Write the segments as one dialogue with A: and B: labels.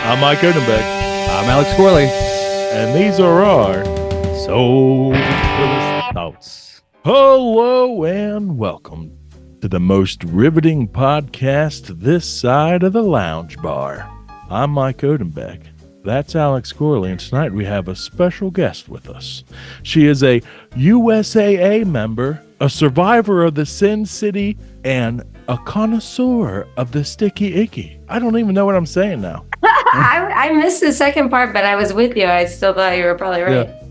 A: I'm Mike Odenbeck.
B: I'm Alex Corley.
A: And these are our Soberless Thoughts. Hello and welcome to the most riveting podcast this side of the lounge bar. I'm Mike Odenbeck. That's Alex Corley, and tonight we have a special guest with us. She is a USAA member, a survivor of the Sin City, and a connoisseur of the sticky icky. I don't even know what I'm saying now.
C: I missed the second part, but I was with you. I still thought you were probably right.
B: Yeah.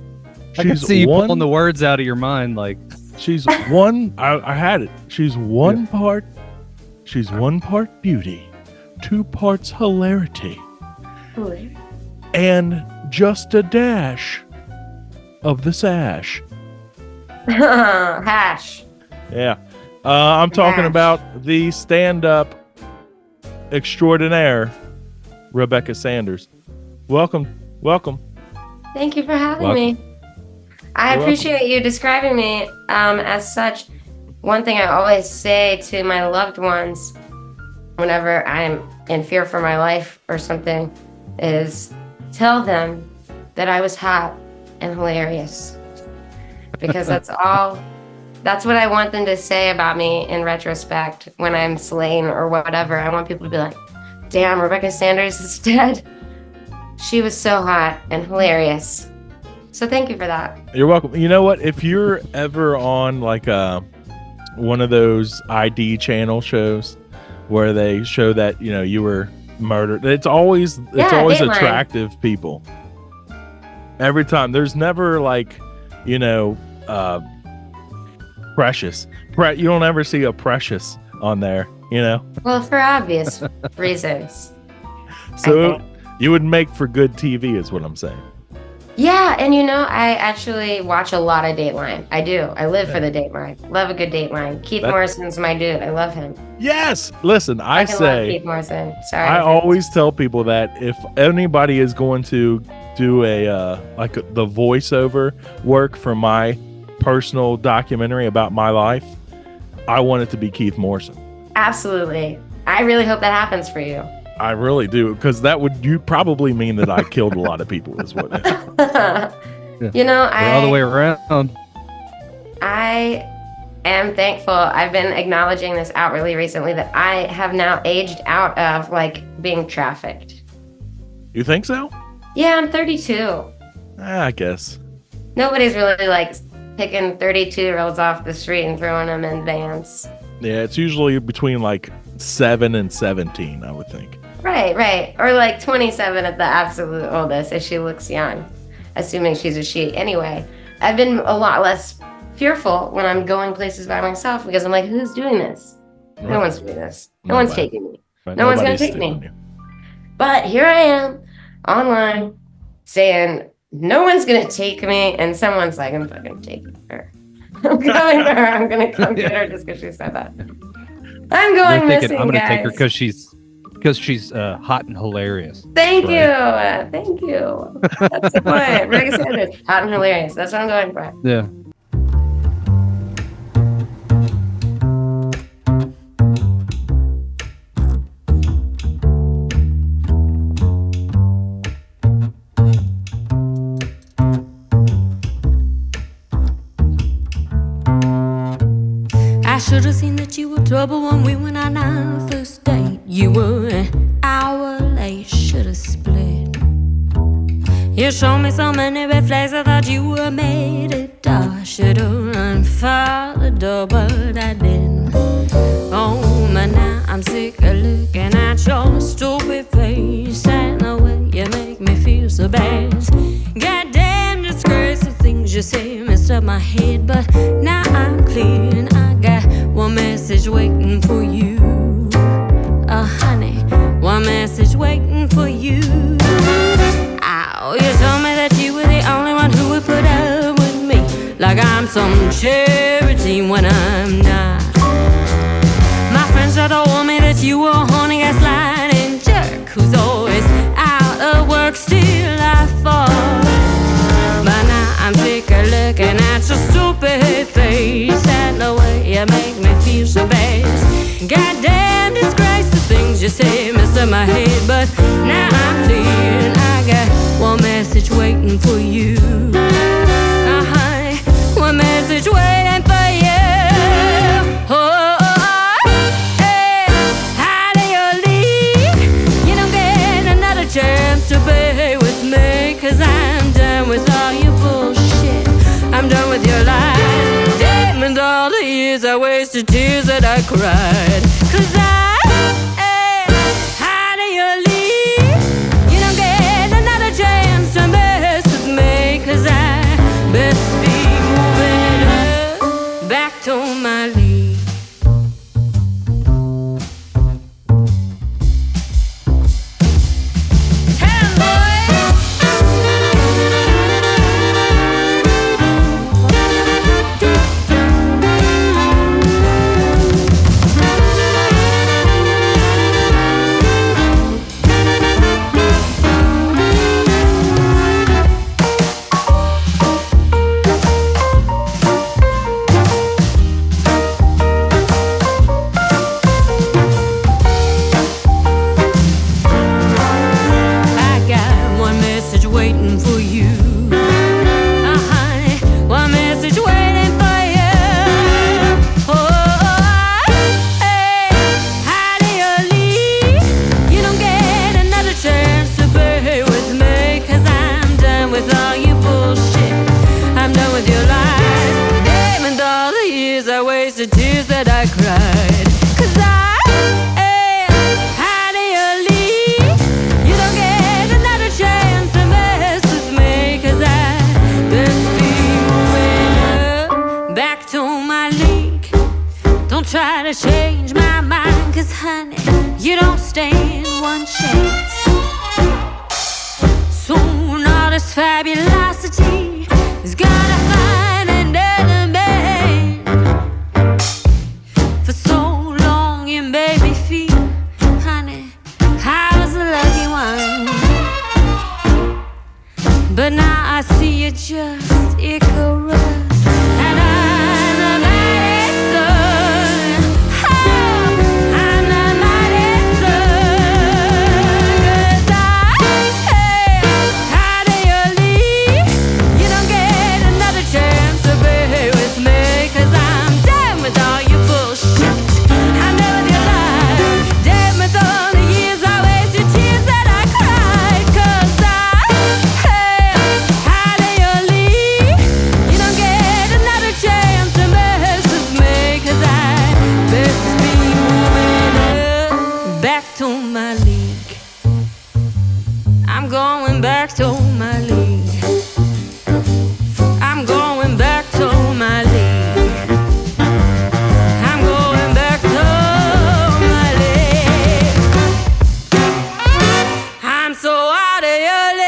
B: I can see you pulling the words out of your mind. Like
A: she's one. I had it. She's one part. She's one part beauty, 2 parts hilarity, and just a dash of the sash.
C: Hash.
A: Yeah. I'm talking about the stand-up extraordinaire, Rebecca Sanders. Welcome.
C: Thank you for having me. I appreciate you describing me as such. One thing I always say to my loved ones whenever I'm in fear for my life or something is tell them that I was hot and hilarious. Because that's what I want them to say about me in retrospect when I'm slain or whatever. I want people to be like, damn, Rebecca Sanders is dead. She was so hot and hilarious. So thank you for that.
A: You're welcome. You know what? If you're ever on like one of those ID channel shows where they show that, you know, you were murdered, it's always
C: Dateline.
A: Attractive people. Every time. There's never like, you know, Precious. You don't ever see a Precious on there, you know?
C: Well, for obvious reasons.
A: So you would make for good TV is what I'm saying.
C: Yeah, and you know, I actually watch a lot of Dateline. I do. I live for the Dateline. Love a good Dateline. Keith Morrison's my dude. I love him.
A: Yes. Listen, I
C: love Keith Morrison. Sorry.
A: I always tell people that if anybody is going to do a the voiceover work for my personal documentary about my life, I want it to be Keith Morrison.
C: Absolutely. I really hope that happens for you.
A: I really do, because that would probably mean that I killed a lot of people is what it is.
C: You know,
B: all the way around.
C: I am thankful. I've been acknowledging this outwardly recently that I have now aged out of like being trafficked.
A: You think so?
C: Yeah, I'm 32.
A: I guess.
C: Nobody's really like picking 32-year-olds off the street and throwing them in vans.
A: Yeah, it's usually between like 7 and 17, I would think.
C: Right. Or like 27 at the absolute oldest if she looks young, assuming she's a she. Anyway, I've been a lot less fearful when I'm going places by myself because I'm like, who's doing this? Right. No one's doing this. No one's taking me.
A: Right.
C: No one's going to take me.
A: You.
C: But here I am online saying, no one's going to take me. And someone's like, I'm fucking taking her. I'm coming for her. I'm going to come get her just because she said that. I'm going missing,
B: I'm going to take her
C: guys.
B: because she's hot and hilarious.
C: Thank you. That's the point. Rebecca Sanders, hot and hilarious. That's what I'm going for.
B: Yeah.
D: I should have seen that you were trouble when we went on our first date. You were an hour late, should have split. You showed me so many red flags, I thought you were made it. I should have run for the door, but I didn't. Oh, but now I'm sick of looking at your stupid face and the way you make me feel so bad. Goddamn disgrace, the things you say messed up my head, but now I'm clear and I got one message waiting for you. Honey, one message waiting for you. Ow, you told me that you were the only one who would put up with me, like I'm some charity when I'm not. My friends tried to warn me that you were a horny gaslighting jerk who's always out of work, still I fall. But now I'm sick of looking at your stupid face and the way you make me feel so bad. Goddamn disgrace, the things you say messed up my head, but now I'm clear. message waiting for you. Honey, one message waiting for you. Hey, how do you leave? You don't get another chance to be with me, 'cause I'm done with all your bullshit. I'm done with your lies. Damn, and all the years I wasted, tears that I cried. 'Cause how do you leave? You don't get another chance to mess with me, 'cause I best be moving up back to my league. Try to change my mind, 'cause honey, you don't stand one chance. Soon all this fabulosity is gonna find another man. For so long you made me feel, honey, I was a lucky one. But now I see you just Icarus, and I'm a mighty sun. Back to my league. I'm going back to my league. I'm going back to my league. I'm so out of your
B: league.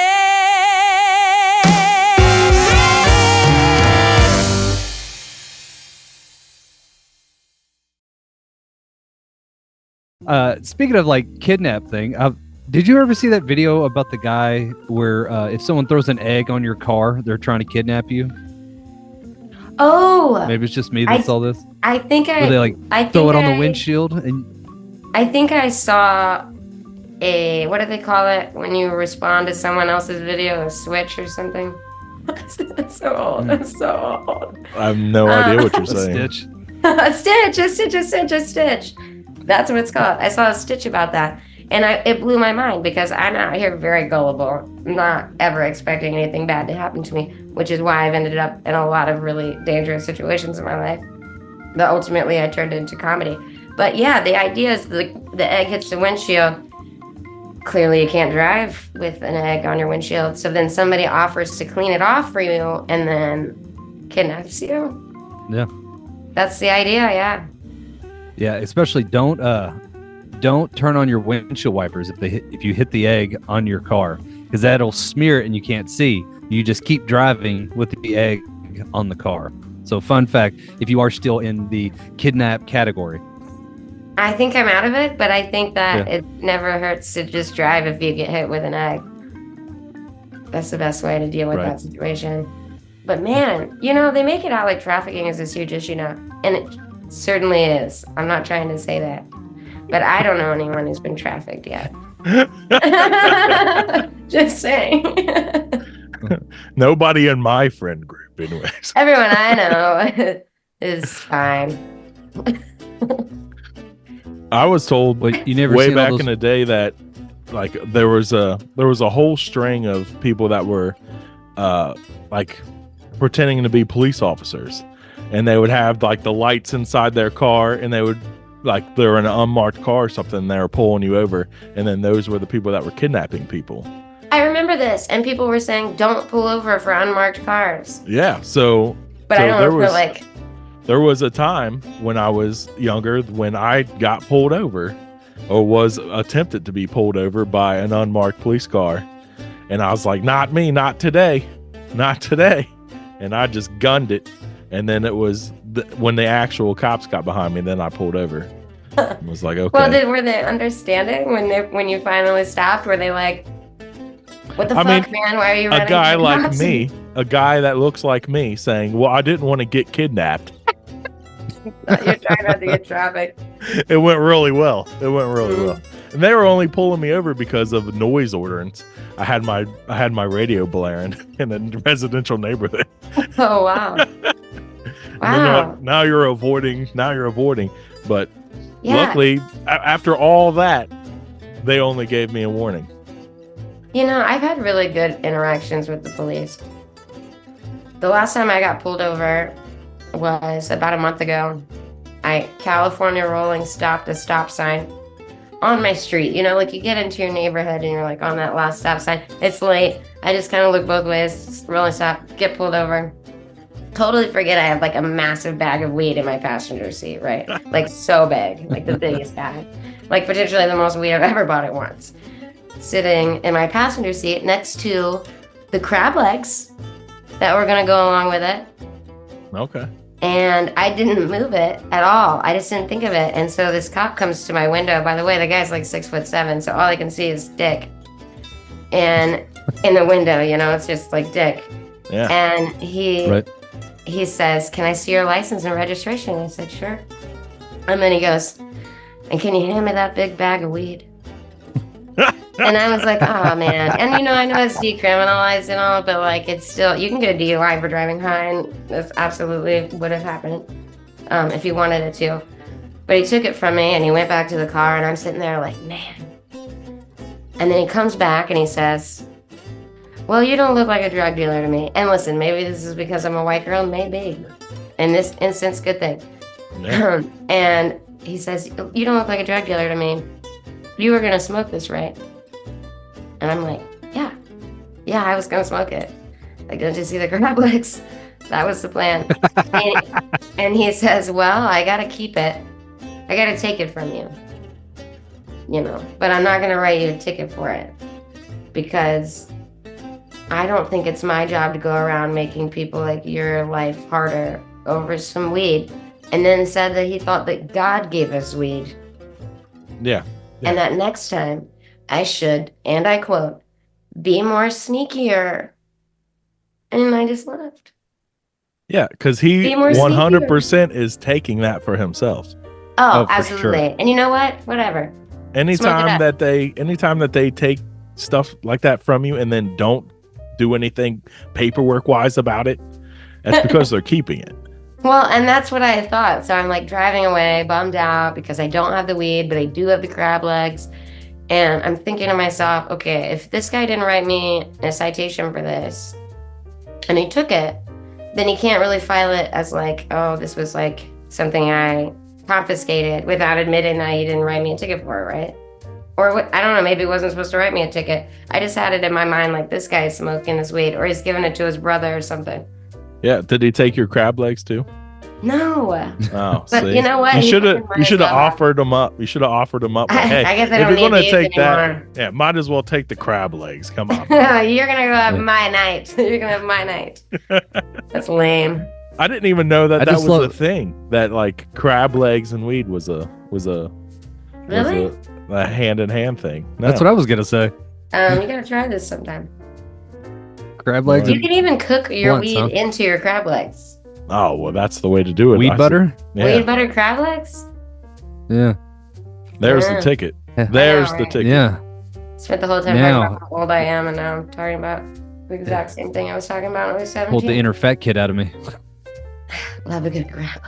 B: Speaking of like kidnap thing, did you ever see that video about the guy where if someone throws an egg on your car, they're trying to kidnap you?
C: Oh,
B: maybe it's just me that saw this.
C: I think
B: where they throw it on the windshield, and
C: I think I saw a, what do they call it when you respond to someone else's video, a switch or something? That's so old. That's so old.
A: I have no idea what you're saying.
B: Stitch.
C: A stitch. That's what it's called. I saw a stitch about that. And it blew my mind, because I'm out here very gullible, not ever expecting anything bad to happen to me, which is why I've ended up in a lot of really dangerous situations in my life. But ultimately, I turned it into comedy. But yeah, the idea is the egg hits the windshield. Clearly, you can't drive with an egg on your windshield. So then somebody offers to clean it off for you and then kidnaps you.
B: Yeah.
C: That's the idea, yeah.
B: Yeah, especially don't turn on your windshield wipers if you hit the egg on your car, because that'll smear it and you can't see. You just keep driving with the egg on the car. So fun fact, if you are still in the kidnap category.
C: I think I'm out of it, but I think that it never hurts to just drive if you get hit with an egg. That's the best way to deal with that situation. But man, they make it out like trafficking is this huge issue now. And it certainly is. I'm not trying to say that. But I don't know anyone who's been trafficked yet. Just saying.
A: Nobody in my friend group, anyways.
C: Everyone I know is fine.
A: I was told
B: Wait, you never
A: way
B: seen all
A: back
B: those-
A: in the day that like there was a whole string of people that were like pretending to be police officers, and they would have like the lights inside their car, and they would like they're in an unmarked car or something, and they were pulling you over, and then those were the people that were kidnapping people.
C: I remember this, and people were saying, "Don't pull over for unmarked cars."
A: Yeah, so
C: But I don't
A: there
C: know
A: was
C: for like.
A: there was a time when I was younger when I got pulled over or was attempted to be pulled over by an unmarked police car, and I was like, not me, not today, not today, and I just gunned it, and then it was when the actual cops got behind me, then I pulled over. I was like, okay.
C: Well, were they understanding when you finally stopped? Were they like, "What the
A: I
C: fuck,
A: mean,
C: man? Why are you running?"
A: a guy
C: from the
A: like
C: cops?"
A: me, a guy that looks like me saying, well, I didn't want to get kidnapped.
C: You're trying not to get traffic.
A: It went really well. It went really well. And they were only pulling me over because of noise ordinance. I had my radio blaring in a residential neighborhood.
C: Oh wow!
A: And then they're
C: Wow.
A: like, now you're avoiding. But
C: Yeah.
A: luckily, after all that, they only gave me a warning.
C: You know, I've had really good interactions with the police. The last time I got pulled over was about a month ago. California rolling stopped a stop sign on my street. You know, like you get into your neighborhood and you're like on that last stop sign. It's late. I just kind of look both ways, rolling stop, get pulled over. Totally forget I have like a massive bag of weed in my passenger seat, right? Like so big, like the biggest bag. Like potentially the most weed I've ever bought at once. Sitting in my passenger seat next to the crab legs that were going to go along with it.
A: Okay.
C: And I didn't move it at all. I just didn't think of it. And so this cop comes to my window. By the way, the guy's like 6'7", so all I can see is dick. And in the window, you know, it's just like dick.
A: Yeah.
C: And he
B: Right.
C: he says, "Can I see your license and registration?" I said, "Sure." And then he goes, "And can you hand me that big bag of weed?" And I was like, "Oh man!" And you know, I know it's decriminalized and all, but like, it's still, you can get a DUI for driving high, and this absolutely would have happened if he wanted it to. But he took it from me, and he went back to the car, and I'm sitting there like, man. And then he comes back and he says, "Well, you don't look like a drug dealer to me." And listen, maybe this is because I'm a white girl, maybe. In this instance, good thing.
A: Yeah.
C: And he says, "You don't look like a drug dealer to me. You were gonna smoke this, right?" And I'm like, yeah, I was gonna smoke it. Like, don't you see the crab legs? That was the plan. And he says, "Well, I gotta keep it. I gotta take it from you. You know, but I'm not gonna write you a ticket for it because I don't think it's my job to go around making people like your life harder over some weed." And then said that he thought that God gave us weed.
A: Yeah.
C: And that next time I should, and I quote, "be more sneakier." And I just left.
A: Yeah, because he
C: Be more
A: 100% is taking that for himself.
C: Oh,
B: Oh, for
C: absolutely.
B: sure.
C: And you know what? Whatever.
A: Anytime
C: up.
A: that they take stuff like that from you and then don't do anything paperwork wise about it, that's because they're keeping it.
C: Well, and that's what I thought. So I'm like driving away, bummed out because I don't have the weed, but I do have the crab legs. And I'm thinking to myself, okay, if this guy didn't write me a citation for this and he took it, then he can't really file it as like, oh, this was like something I confiscated without admitting that he didn't write me a ticket for it, right? Or what, I don't know, maybe he wasn't supposed to write me a ticket. I just had it in my mind like this guy's smoking this weed or he's giving it to his brother or something.
A: Yeah. Did he take your crab legs too?
C: No.
A: Oh,
C: But
A: see?
C: you know what?
A: You
C: He
A: should
C: fucking
A: have.
C: might
A: You
C: as
A: should have
C: well have.
A: offered them up. You should have offered them up. Like, hey,
C: I guess I
A: if
C: don't
A: you're
C: need
A: gonna
C: these
A: take that,
C: anymore.
A: yeah, might as well take the crab legs. Come on.
C: You're gonna go have my night. You're gonna have my night. That's lame.
A: I didn't even know that
B: I
A: that
B: just
A: was a
B: love-
A: thing. That like crab legs and weed was a
C: Really?
A: a hand in hand thing. No.
B: That's what I was gonna say.
C: You gotta try this sometime.
B: Crab legs
C: You
B: and
C: can even cook your
B: Once,
C: weed
B: huh?
C: into your crab legs.
A: Oh well, that's the way to do it.
B: weed
A: I see.
B: butter.
A: Yeah.
C: Weed butter crab legs?
B: Yeah.
A: There's
C: Yeah.
A: the ticket.
B: Yeah.
A: There's
C: I know,
A: the
C: right?
A: ticket.
B: Yeah.
C: Spent the whole time
B: Now-
C: talking about how old I am, and now I'm talking about The exact same thing I was talking about when I was 17.
B: Pulled the inner fat kid out of me.
C: Love a good grab.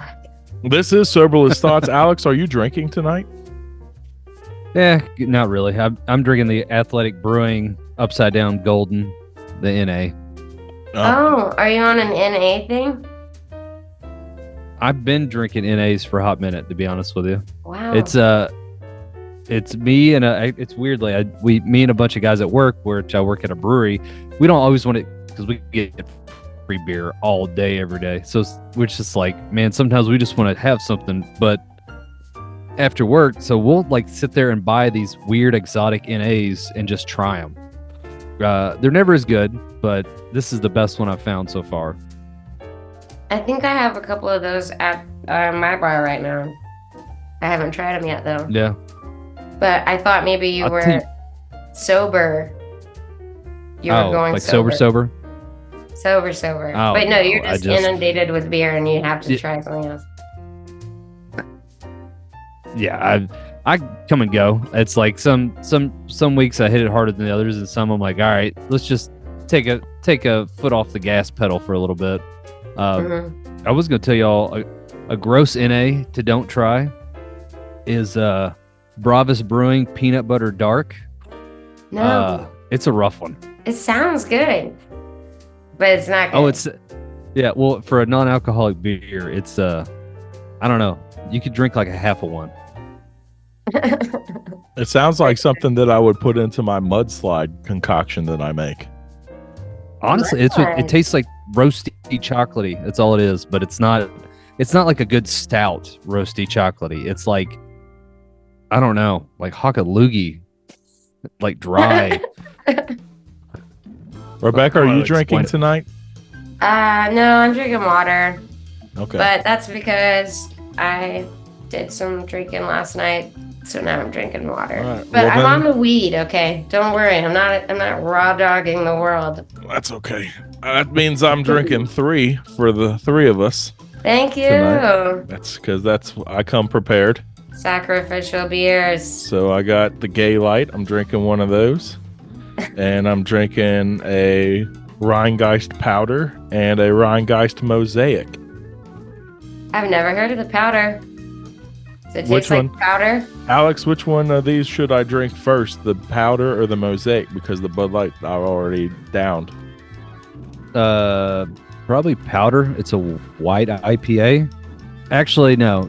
A: This is Soberless Thoughts. Alex, are you drinking tonight?
B: Yeah, not really. I'm drinking the Athletic Brewing Upside Down Golden, the NA.
C: Oh, are you on an NA thing?
B: I've been drinking NAs for a hot minute, to be honest with you.
C: Wow.
B: It's me and it's weirdly me and a bunch of guys at work, which I work at a brewery. We don't always want it because we get free beer all day, every day. So we're just like, man, sometimes we just want to have something, but after work, so we'll like sit there and buy these weird exotic NAs and just try them. They're never as good, but this is the best one I've found so far.
C: I think I have a couple of those at my bar right now. I haven't tried them yet, though.
B: Yeah.
C: But I thought maybe you were sober. You were going
B: like
C: sober.
B: sober?
C: Sober.
B: Oh,
C: but no, you're just
B: I
C: inundated with beer and you have to try something else.
B: Yeah, I come and go. It's like some weeks I hit it harder than the others, and some I'm like, all right, let's just take a foot off the gas pedal for a little bit. I was gonna tell y'all a gross NA to don't try is Bravas Brewing Peanut Butter Dark.
C: No,
B: it's a rough one.
C: it sounds good, but it's not good.
B: Well, for a non-alcoholic beer, it's I don't know. You could drink like a half of one.
A: It sounds like something that I would put into my mudslide concoction that I make.
B: Honestly, it tastes like roasty chocolatey. That's all it is, but it's not like a good stout roasty chocolatey. It's like, I don't know, like Hockaloogie, like dry.
A: Rebecca, are you drinking tonight?
C: No, I'm drinking water.
A: Okay.
C: But that's because I did some drinking last night, so now I'm drinking water.
A: Right.
C: But
A: Well,
C: I'm on the weed, okay? Don't worry, I'm not raw dogging the world.
A: That's okay. That means I'm drinking 3 for the 3 of us.
C: Thank you.
A: Tonight. That's because I come prepared.
C: Sacrificial beers.
A: So I got the Gay Light. I'm drinking one of those. And I'm drinking a Rheingeist powder and a Rheingeist mosaic.
C: I've never heard of the powder. Does it
A: Which
C: taste like
A: one?
C: powder?
A: Alex, which one of these should I drink first, the powder or the mosaic? Because the Bud Light I already downed.
B: Probably powder. It's a white IPA. Actually, no.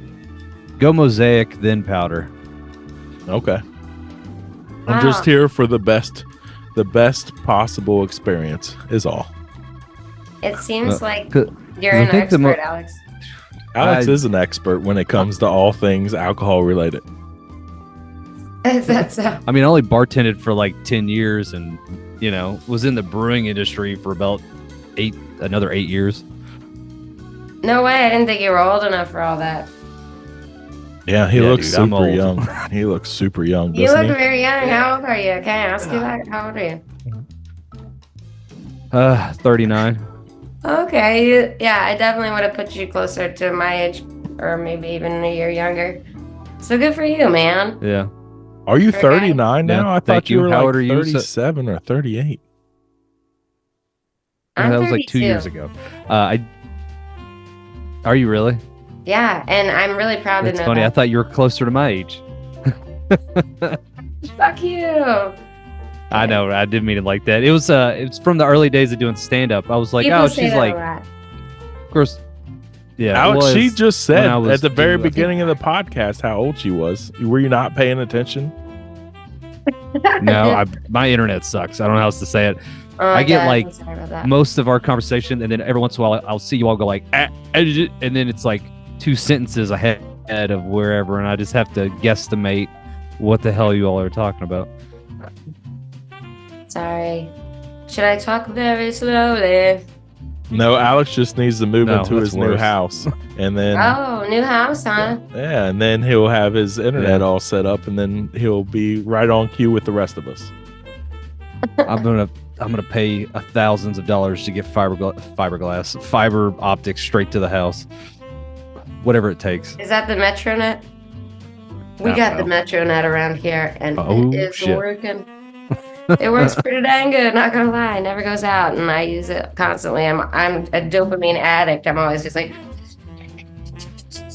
B: Go mosaic, then powder.
A: Okay. I'm just here for the best possible experience is all.
C: It seems like
B: 'cause
C: you're
B: I
C: an
B: think
C: expert, Alex.
A: Alex is an expert when it comes to all things alcohol related.
C: Is that so?
B: I mean, I only bartended for like 10 years and, was in the brewing industry for about another 8 years.
C: No way, I didn't think you were old enough for all that.
A: Yeah, he looks
B: dude, I'm
A: super
B: old.
A: young. He looks super young,
C: You
A: doesn't
C: look
A: he?
C: very young. How old are you? Can I ask you that? How old are you?
B: 39.
C: Okay, yeah, I definitely would have put you closer to my age, or maybe even a year younger. So good for you, man.
B: Yeah.
A: Are you
C: Okay.
A: 39 now?
B: Yeah,
A: I
B: thank
A: thought you
B: you.
A: were
B: How
A: like
B: old are you?
A: 37 or 38.
C: I'm
B: That was like 2 years
C: 32.
B: ago. Are you really?
C: Yeah, and I'm really proud
B: That's
C: to know
B: funny. I
C: that.
B: thought you were closer to my age.
C: Fuck you.
B: I know. I didn't mean it like that. It's from the early days of doing stand up. I was like,
C: People
B: oh,
C: say
B: she's
C: that
B: like,
C: a lot.
B: of course. Yeah.
A: Alex,
B: it
A: she
B: was
A: just
B: when
A: said
B: I was
A: at the very
B: 2, I think.
A: beginning of the podcast how old she was. Were you not paying attention?
B: No, my internet sucks. I don't know how else to say it.
C: Oh,
B: I get
C: God,
B: like
C: I'm sorry about that.
B: most of our conversation, and then every once in a while I'll see you all go like, and then it's like 2 sentences ahead of wherever, and I just have to guesstimate what the hell you all are talking about.
C: Sorry. Should I talk very slowly?
A: No, Alex just needs to move
B: No,
A: into
B: that's
A: his new
B: worse.
A: house. And then
C: Oh, new house, huh?
A: yeah, and then he'll have his internet
B: Yeah.
A: all set up and then he'll be right on cue with the rest of us.
B: I'm gonna pay thousands of dollars to get fiber optics straight to the house, whatever it takes.
C: Is that the Metronet? We
B: I
C: got
B: don't
C: the Metronet around here, and
B: Oh,
C: it is
B: shit.
C: working. It works pretty dang good, not gonna lie. It never goes out, and I use it constantly. I'm a dopamine addict. I'm always just like,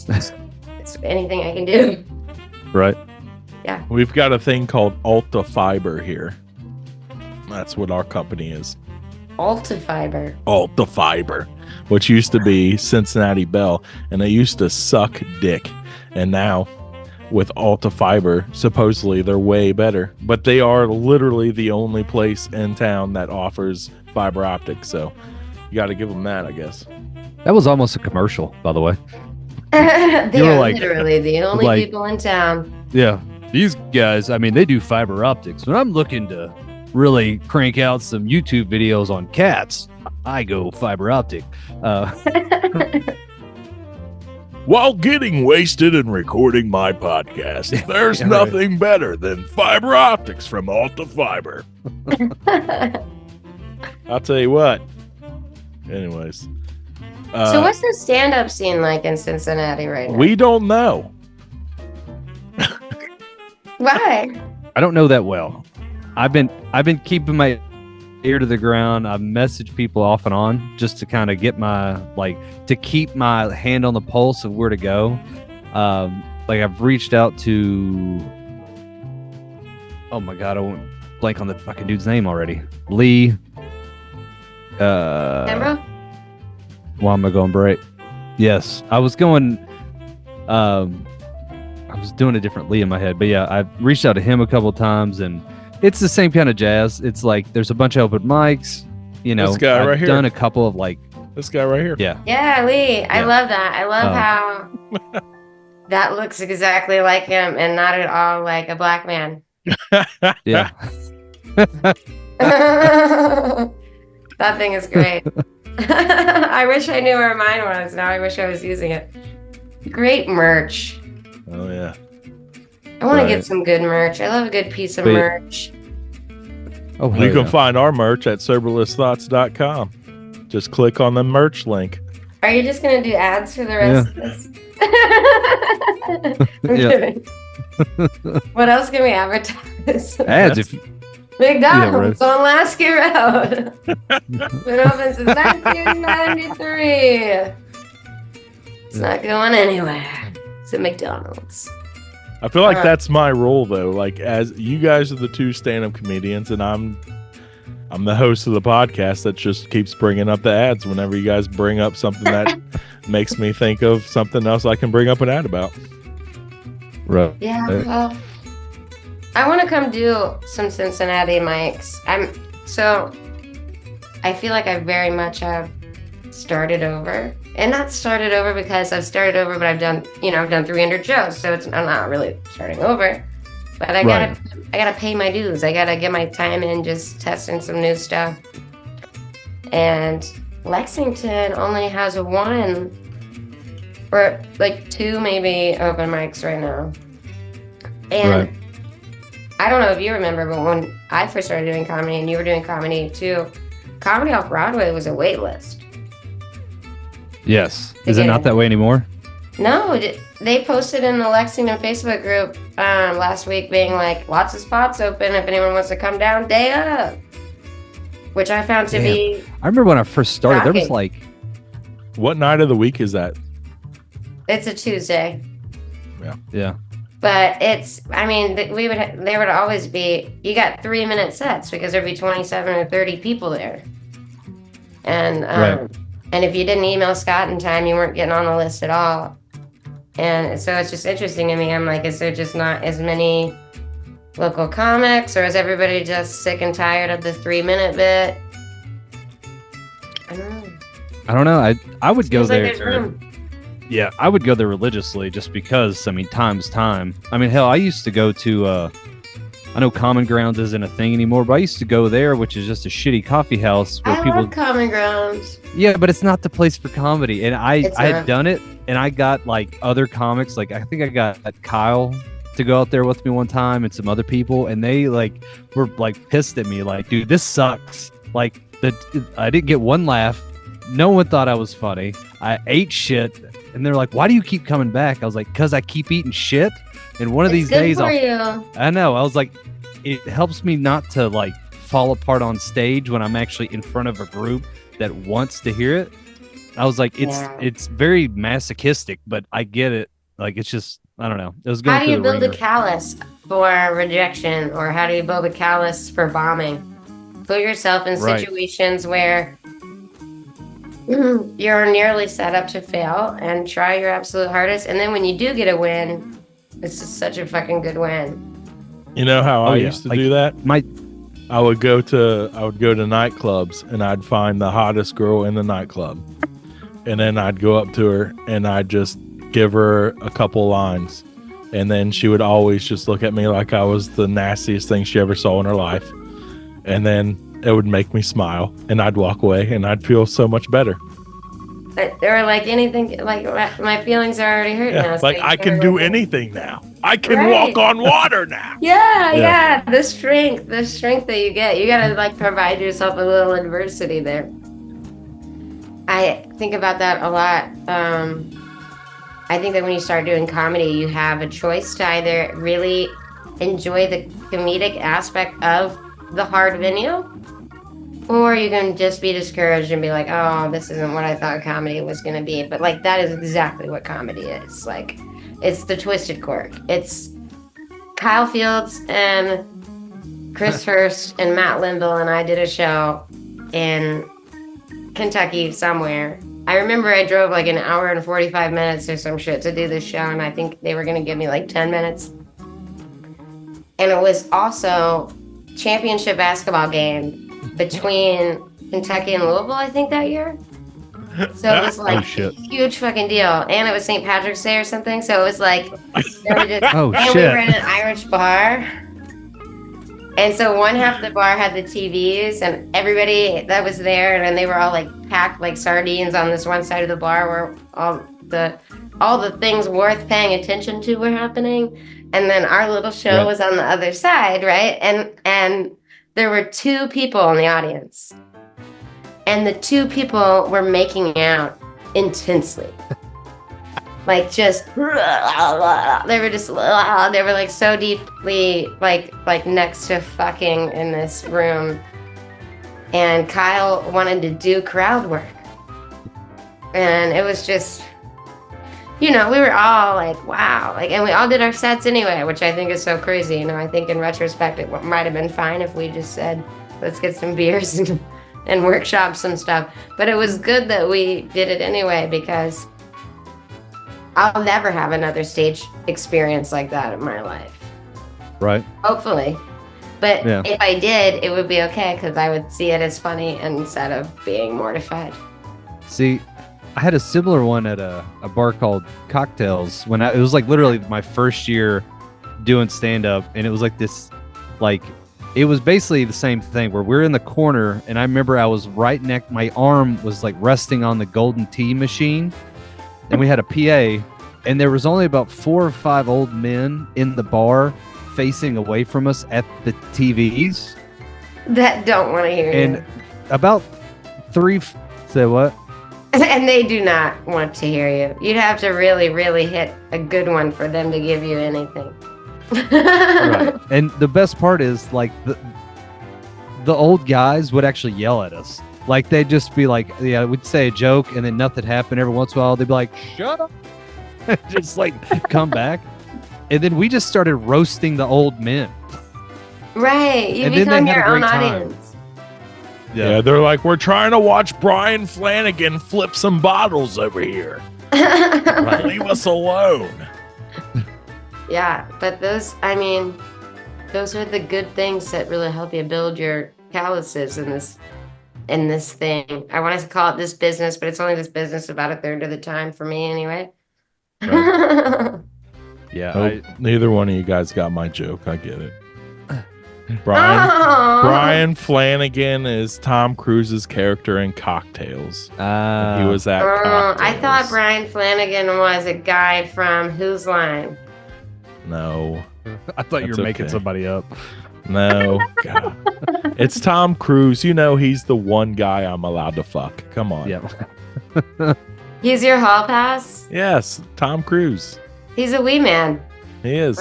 C: it's anything I can do.
B: Right.
C: Yeah.
A: We've got a thing called Alta Fiber here. That's what our company is.
C: Alta Fiber.
A: Alta Fiber, which used to be Cincinnati Bell, and they used to suck dick. And now, with Alta Fiber, supposedly they're way better. But they are literally the only place in town that offers fiber optics. So you got to give them that, I guess.
B: That was almost a commercial, by the way.
C: They
B: were
C: are
B: like-
C: literally the only
B: like-
C: people in town.
B: Yeah. These guys, I mean, they do fiber optics. When I'm looking to really crank out some YouTube videos on cats, I go fiber optic.
A: While getting wasted and recording my podcast, there's
B: Yeah, right.
A: nothing better than fiber optics from Alta Fiber. I'll tell you what. Anyways.
C: So what's the stand-up scene like in Cincinnati right now?
A: We don't know.
C: Why?
B: I don't know that well. I've been keeping my ear to the ground. I've messaged people off and on just to kind of get to keep my hand on the pulse of where to go. Like I've reached out to, oh my God, I won't blank on the fucking dude's name already. Lee.
C: Pembroke?
B: Why am I going break? Yes, I was going. I was doing a different Lee in my head, but yeah, I've reached out to him a couple of times, and it's the same kind of jazz. It's like there's a bunch of open mics. You know,
A: This guy
B: I've
A: right here.
B: done a couple of like,
A: This guy right here.
B: yeah,
C: Yeah, Lee. I
B: Yeah.
C: love that. I love how that looks exactly like him and not at all like a black man.
B: yeah.
C: That thing is great. I wish I knew where mine was. Now I wish I was using it. Great merch.
A: Oh, yeah.
C: I want to
B: Right.
C: get some good merch. I love a good piece of
B: But-
C: merch.
B: Oh,
A: You can
B: yeah.
A: find our merch at soberlessthoughts.com. Just click on the merch link.
C: Are you just going to do ads for the rest of this? I'm
B: Yeah.
C: kidding. What else can we advertise?
B: ads. If
C: McDonald's on Lasky Road. Been open since 1993. It's not going anywhere. It's a McDonald's.
A: I feel like
C: Uh.
A: that's my role, though. Like, as you guys are the two stand-up comedians, and I'm the host of the podcast that just keeps bringing up the ads whenever you guys bring up something that makes me think of something else I can bring up an ad about.
B: right.
C: Yeah, well, I want to come do some Cincinnati mics. I feel like I very much have started over, and not started over because I've started over, but I've done 300 shows, so I'm not really starting over. But I gotta pay my dues. I gotta get my time in just testing some new stuff. And Lexington only has one or like two maybe open mics right now. And
B: Right.
C: I don't know if you remember, but when I first started doing comedy and you were doing comedy too, comedy off Broadway was a wait list.
B: Yes. Is it not that way anymore?
C: No, they posted in the Lexington Facebook group last week being like, lots of spots open if anyone wants to come down, day up. Which I found to be,
B: I remember when I first started, there was
C: Shocking.
B: like,
A: What night of the week is that?
C: it's a Tuesday.
B: yeah.
C: But it's, I mean, there would always be, you got 3-minute sets because there'd be 27 or 30 people there. And
B: Right.
C: and if you didn't email Scott in time, you weren't getting on the list at all. And so it's just interesting to me. I'm like, is there just not as many local comics, or is everybody just sick and tired of the 3-minute bit? I don't know.
B: I don't know. I would go
C: Feels like
B: there.
C: there's room.
B: Yeah, I would go there religiously just because, I mean, time's time. I mean, hell, I used to go to, I know Common Grounds isn't a thing anymore, but I used to go there, which is just a shitty coffee house where
C: I
B: people.
C: love Common Grounds.
B: Yeah, but it's not the place for comedy. And
C: It's
B: I
C: not.
B: had done it, and I got like other comics. Like, I think I got Kyle to go out there with me one time and some other people, and they like were like pissed at me. Like, dude, this sucks. Like, I didn't get one laugh. No one thought I was funny. I ate shit. And they're like, why do you keep coming back? I was like, because I keep eating shit. And one of
C: It's
B: these
C: good
B: days,
C: for
B: I'll
C: you.
B: I know. I was like, it helps me not to like fall apart on stage when I'm actually in front of a group that wants to hear it. I was like, it's very masochistic, but I get it. Like, it's just, I don't know. It was going
C: How do you
B: through the
C: build a
B: ringer.
C: callus for rejection, or how do you build a callus for bombing? Put yourself in situations where you're nearly set up to fail and try your absolute hardest. And then when you do get a win, it's just such a fucking good win.
A: You know how I used to do that? I would go to nightclubs and I'd find the hottest girl in the nightclub. And then I'd go up to her and I'd just give her a couple lines. And then she would always just look at me like I was the nastiest thing she ever saw in her life. And then it would make me smile and I'd walk away and I'd feel so much better.
C: Or like anything, like my feelings are already hurt now.
A: Like I can do anything now. I can walk on water now.
C: Yeah. The strength that you get. You gotta like provide yourself a little adversity there. I think about that a lot. I think that when you start doing comedy, you have a choice to either really enjoy the comedic aspect of the hard venue, or you can just be discouraged and be like, oh, this isn't what I thought comedy was going to be. But like, that is exactly what comedy is. Like, it's the twisted cork. It's Kyle Fields and Chris Hurst and Matt Linville and I did a show in Kentucky somewhere. I remember I drove like an hour and 45 minutes or some shit to do this show, and I think they were going to give me like 10 minutes. And it was also championship basketball game between Kentucky and Louisville, I think, that year. So it was like a huge fucking deal. And it was St. Patrick's Day or something. So it was like, we were in an Irish bar. And so one half of the bar had the TVs, and everybody that was there, and they were all like packed like sardines on this one side of the bar where all the things worth paying attention to were happening. And then our little show was on the other side, right? And there were two people in the audience. And the two people were making out intensely. Like just, they were like so deeply like next to fucking in this room. And Kyle wanted to do crowd work. And it was just, you know, we were all like, wow. Like, and we all did our sets anyway, which I think is so crazy. You know, I think in retrospect, it might have been fine if we just said, let's get some beers and workshop some stuff. But it was good that we did it anyway, because I'll never have another stage experience like that in my life.
B: Right.
C: Hopefully. But if I did, it would be okay, because I would see it as funny instead of being mortified.
B: See, I had a similar one at a bar called Cocktails when it was like literally my first year doing stand-up, and it was like this, like, it was basically the same thing where we're in the corner, and I remember I was my arm was like resting on the golden tea machine, and we had a PA, and there was only about 4 or 5 old men in the bar facing away from us at the TVs.
C: That don't want to hear you.
B: And about 3, say what?
C: And they do not want to hear you. You'd have to really, really hit a good one for them to give you anything.
B: Right. And the best part is, like, the old guys would actually yell at us. Like, they'd just be like, we'd say a joke, and then nothing happened. Every once in a while, they'd be like, shut up. Just, like, come back. And then we just started roasting the old men.
C: Right. You become your own audience.
A: Yeah, they're like, we're trying to watch Brian Flanagan flip some bottles over here. Right. Leave us alone.
C: Yeah, but those are the good things that really help you build your calluses in this thing. I wanted to call it this business, but it's only this business about a third of the time for me anyway.
B: Right. Yeah.
A: Neither one of you guys got my joke. I get it. Brian Flanagan is Tom Cruise's character in Cocktails. He was at Cocktails.
C: I thought Brian Flanagan was a guy from Whose Line?
A: No.
B: I thought you were making somebody up.
A: No. God. It's Tom Cruise. You know he's the one guy I'm allowed to fuck. Come on.
B: Yeah.
C: He's your hall pass?
A: Yes, Tom Cruise.
C: He's a wee man.
A: He is.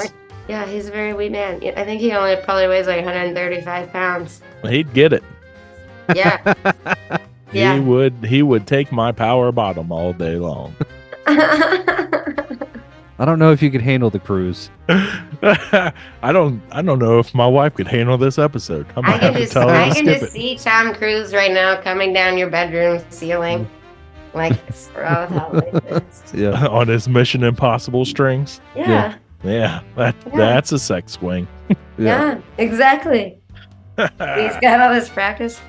C: Yeah, he's a very wee man. I think he only probably weighs like 135 pounds.
A: He'd get it.
C: Yeah. Yeah.
A: He would take my power bottom all day long.
B: I don't know if you could handle the cruise.
A: I don't know if my wife could handle this episode. I might have to tell her
C: I
A: to
C: can
A: skip
C: just
A: it.
C: see Tom Cruise right now coming down your bedroom ceiling. Like,
B: Yeah.
A: On his Mission Impossible strings.
C: Yeah.
A: Yeah, that's a sex swing.
C: Yeah, exactly. He's got all this practice.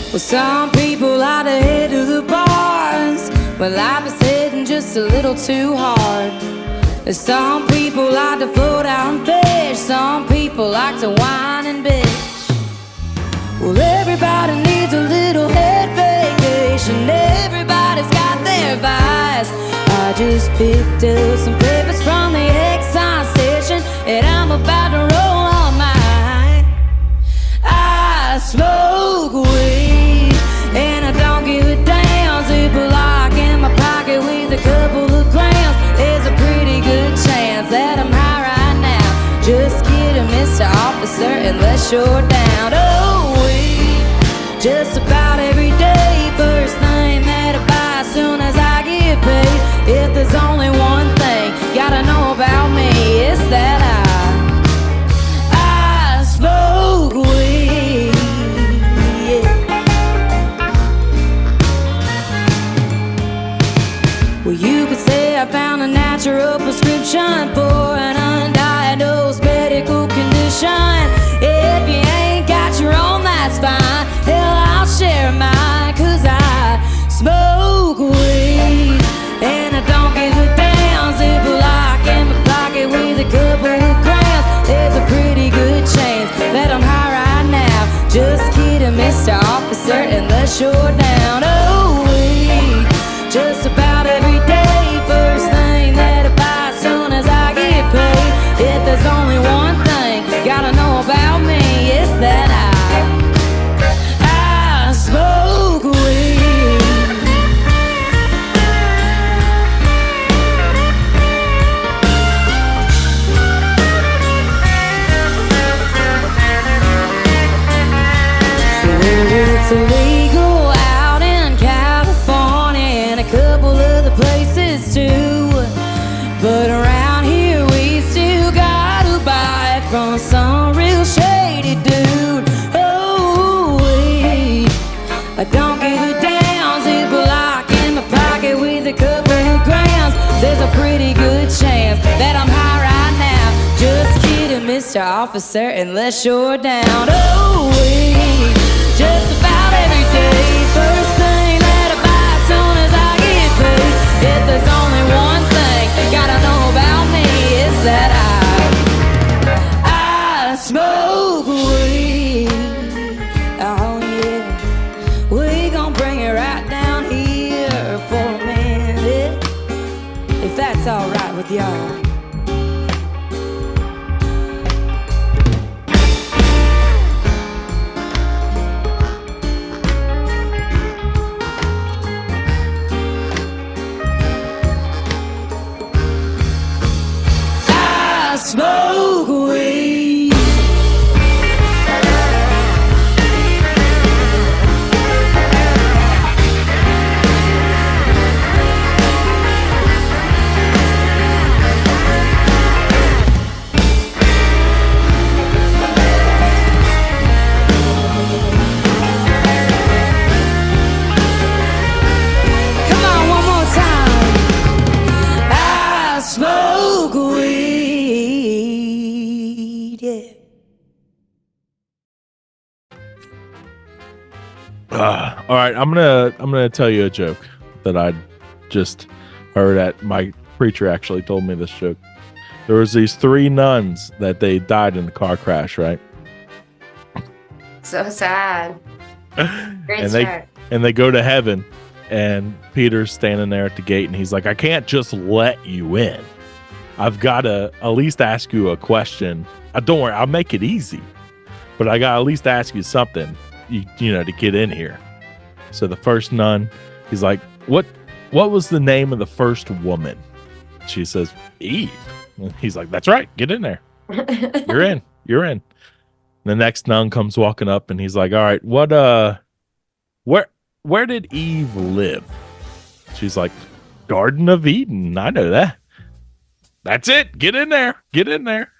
D: Well, some people like to head to the bars, but life is hitting just a little too hard. And some people like to float out and fish, some people like to whine and bitch. Well, everybody needs a little head vacation, everybody's got their vice. I just picked up some papers from the Exxon station, and I'm about to roll on mine. I smoke weed, and I don't give a damn. Zip a lock in my pocket with a couple of grams. There's a pretty good chance that I'm high right now. Just kidding, Mr. Officer, unless you're down. Oh, weed, just about every day. First thing that I buy as soon as I get paid. If there's only one thing gotta know about me, it's that I smoke weed. Well, you could say I found a natural prescription for an undiagnosed medical condition. If you ain't got your own, that's fine. Hell, I'll share mine, 'cause I smoke weed, and I don't give a damn. Zip a lock in my pocket with a couple of grams. There's a pretty good chance that I'm high right now. Just kidding, Mr. Officer, unless you're down. Oh, weed, just about every day. First thing that I buy as soon as I get paid. If there's only one thing gotta know about me, it's that I smoke weed. It's illegal out in California and a couple other places too. But around here we still gotta buy it from some real shady dude. Oh, wait, I don't give a damn. Zip a lock in my pocket with a couple of grams. There's a pretty good chance that I'm high right now. Just kidding, Mr. Officer, unless you're down. Oh, wait, just about every day. First thing that I buy as soon as I get paid. If there's only one thing gotta know about me, is that I smoke weed. Oh yeah, we gon' bring it right down here for a minute, if that's alright with y'all. Smoke weed. Come on, one more time. I smoke weed. Yeah.
A: All right, I'm gonna tell you a joke that I just heard at my preacher actually told me this joke. There was these 3 nuns that they died in a car crash, right?
C: So sad. Great
A: and
C: start.
A: they go to heaven, and Peter's standing there at the gate, and he's like, I can't just let you in. I've got to at least ask you a question. Don't worry, I'll make it easy. But I got to at least ask you something, you know, to get in here. So the first nun, he's like, what was the name of the first woman? She says, Eve. And he's like, that's right. Get in there. You're in. You're in. The next nun comes walking up and he's like, all right, where did Eve live? She's like, Garden of Eden. I know that. That's it. Get in there. Get in there.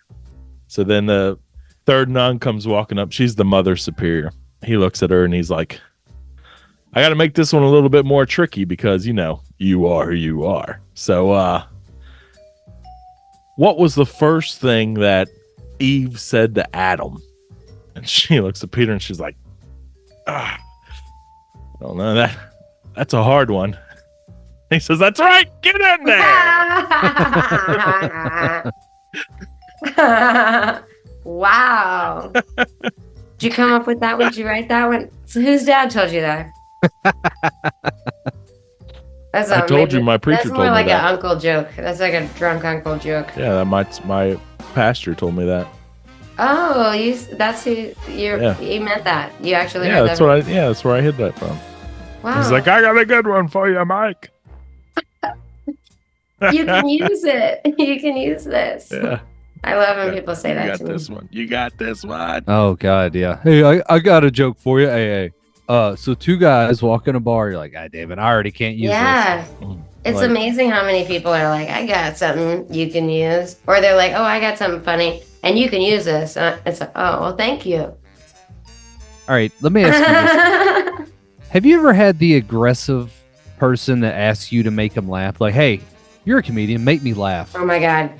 A: So then the third nun comes walking up. She's the mother superior. He looks at her and he's like, I got to make this one a little bit more tricky because, you know, you are who you are. So, what was the first thing that Eve said to Adam? And she looks at Peter and she's like, I don't know, that's a hard one. He says, that's right, get in there.
C: Wow. Did you come up with that one? Did you write that one? So whose dad told you that?
A: I told you my preacher told me that.
C: That's more like an uncle joke. That's like a drunk uncle joke.
A: Yeah, my pastor told me that.
C: Oh, that's who you meant that. You actually heard
A: that's
C: that.
A: that's where I hid that from.
C: Wow.
A: He's like, I got a good one for you, Mike.
C: You can use it. You can use this.
A: Yeah.
C: I love when people say that to me.
A: You got this one.
B: Oh God, yeah. Hey, I got a joke for you. Hey. So two guys walk in a bar. You're like, God damn it, I already can't use this. Yeah.
C: It's amazing how many people are like, I got something you can use. Or they're like, oh, I got something funny and you can use this. It's like, oh, well, thank you.
B: All right, let me ask you this. Have you ever had the aggressive person that asks you to make them laugh? Like, hey, you're a comedian, make me laugh.
C: Oh my God.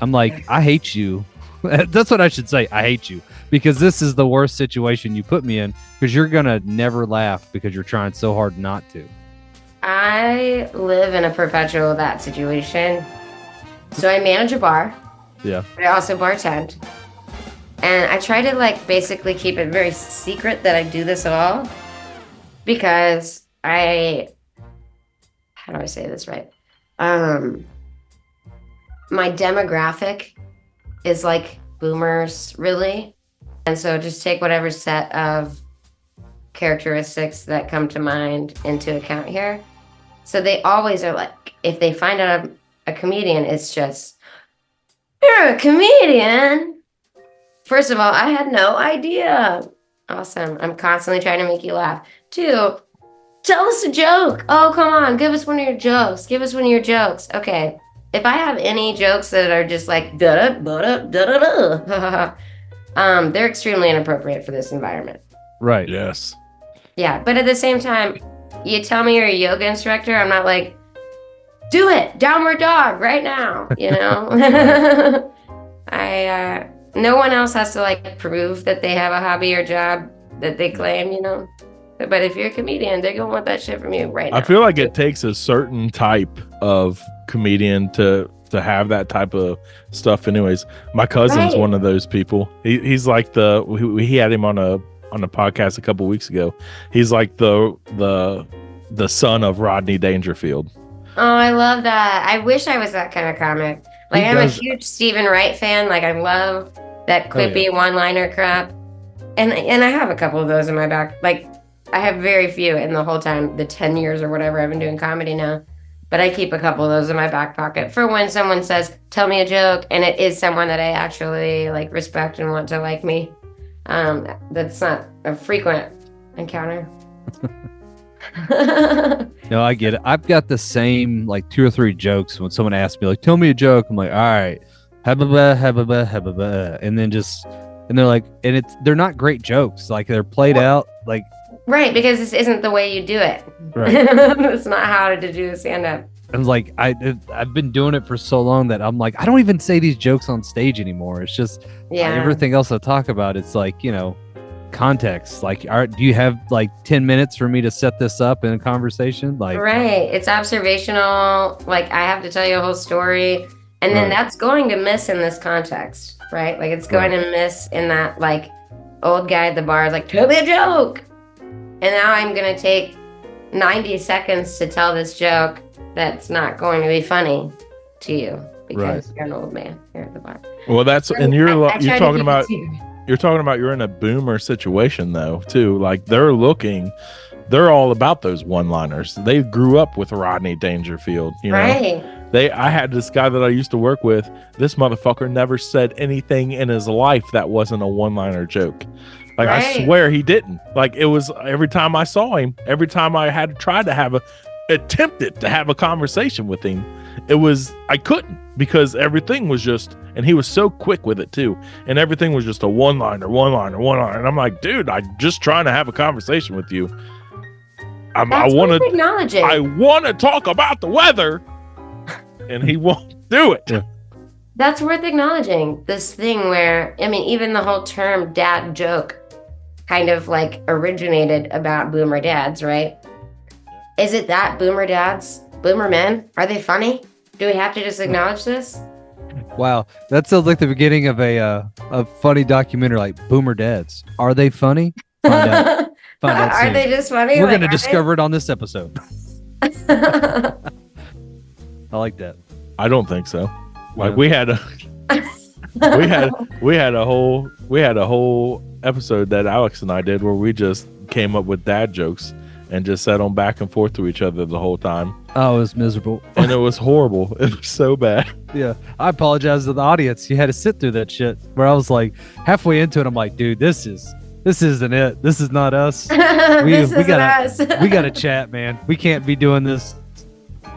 B: I'm like, I hate you. That's what I should say. I hate you because this is the worst situation you put me in because you're going to never laugh because you're trying so hard not to.
C: I live in a perpetual that situation. So I manage a bar.
B: Yeah.
C: But I also bartend. And I try to basically keep it very secret that I do this at all because how do I say this right? My demographic is like boomers, really. And so just take whatever set of characteristics that come to mind into account here. So they always are like, if they find out I'm a comedian, it's just, you're a comedian? First of all, I had no idea. Awesome. I'm constantly trying to make you laugh. 2, tell us a joke. Oh, come on. Give us one of your jokes. Give us one of your jokes. Okay. If I have any jokes that are just like da-da-da-da-da-da, they're extremely inappropriate for this environment.
B: Right.
A: Yes.
C: Yeah, but at the same time, you tell me you're a yoga instructor, I'm not like, do it, downward dog right now, you know? No one else has to prove that they have a hobby or job that they claim, you know? But if you're a comedian, they're gonna want that shit from you right now.
A: I feel like it takes a certain type of comedian to have that type of stuff. Anyways, my cousin's one of those people. He's like he had him on a podcast a couple weeks ago. He's like the son of Rodney Dangerfield.
C: Oh, I love that. I wish I was that kind of comic. I'm a huge Stephen Wright fan. I love that quippy one-liner crap. And I have a couple of those in my back. I have very few in the whole time, the 10 years or whatever I've been doing comedy now. But I keep a couple of those in my back pocket for when someone says, tell me a joke, and it is someone that I actually respect and want to like me. That's not a frequent encounter.
B: No, I get it. I've got the same 2 or 3 jokes when someone asks me tell me a joke. I'm like, all right, habba habba habba, and then they're like, and they're not great jokes. They're played out
C: right, because this isn't the way you do it.
B: Right.
C: It's not how to do a stand-up.
B: I'm like, I've been doing it for so long that I'm like, I don't even say these jokes on stage anymore. It's just everything else I talk about. It's context. Do you have 10 minutes for me to set this up in a conversation?
C: Right. It's observational. I have to tell you a whole story. And then that's going to miss in this context, right? It's going to miss in that, old guy at the bar is tell me a joke. And now I'm going to take 90 seconds to tell this joke that's not going to be funny to you because you're an old man here at the bar.
A: Well, that's and
C: I
A: you're
C: try to
A: talking
C: keep it
A: about
C: secret.
A: you're talking about you're in a boomer situation though too. Like they're all about those one-liners. They grew up with Rodney Dangerfield. You know,
C: Right.
A: I had this guy that I used to work with. This motherfucker never said anything in his life that wasn't a one-liner joke. Like I swear he didn't. Like it was every time I saw him, every time I had tried to attempted to have a conversation with him, I couldn't because everything was just, and he was so quick with it too, and everything was just a one-liner. And I'm like, dude, I'm just trying to have a conversation with you. I want to talk about the weather, and he won't do it.
B: Yeah.
C: That's worth acknowledging. This thing where, I mean, even the whole term dad joke kind of like originated about boomer dads, right? Is it that boomer dads, boomer men, are they funny? Do we have to just acknowledge this?
B: Wow, that sounds like the beginning of a funny documentary, like Boomer Dads. Are they funny? Find out.
C: Are
B: soon.
C: they just funny?
B: We're going to discover it on this episode. I like that.
A: I don't think so. Like
B: Yeah.
A: we had a whole episode that Alex and I did where we just came up with dad jokes and just sat on back and forth to each other the whole time.
B: Oh, it was miserable.
A: And it was horrible. It was so bad.
B: Yeah, I apologize to the audience. You had to sit through that shit. Where I was like halfway into it, I'm like, dude, this isn't it. This is not us. We gotta chat, man. We can't be doing this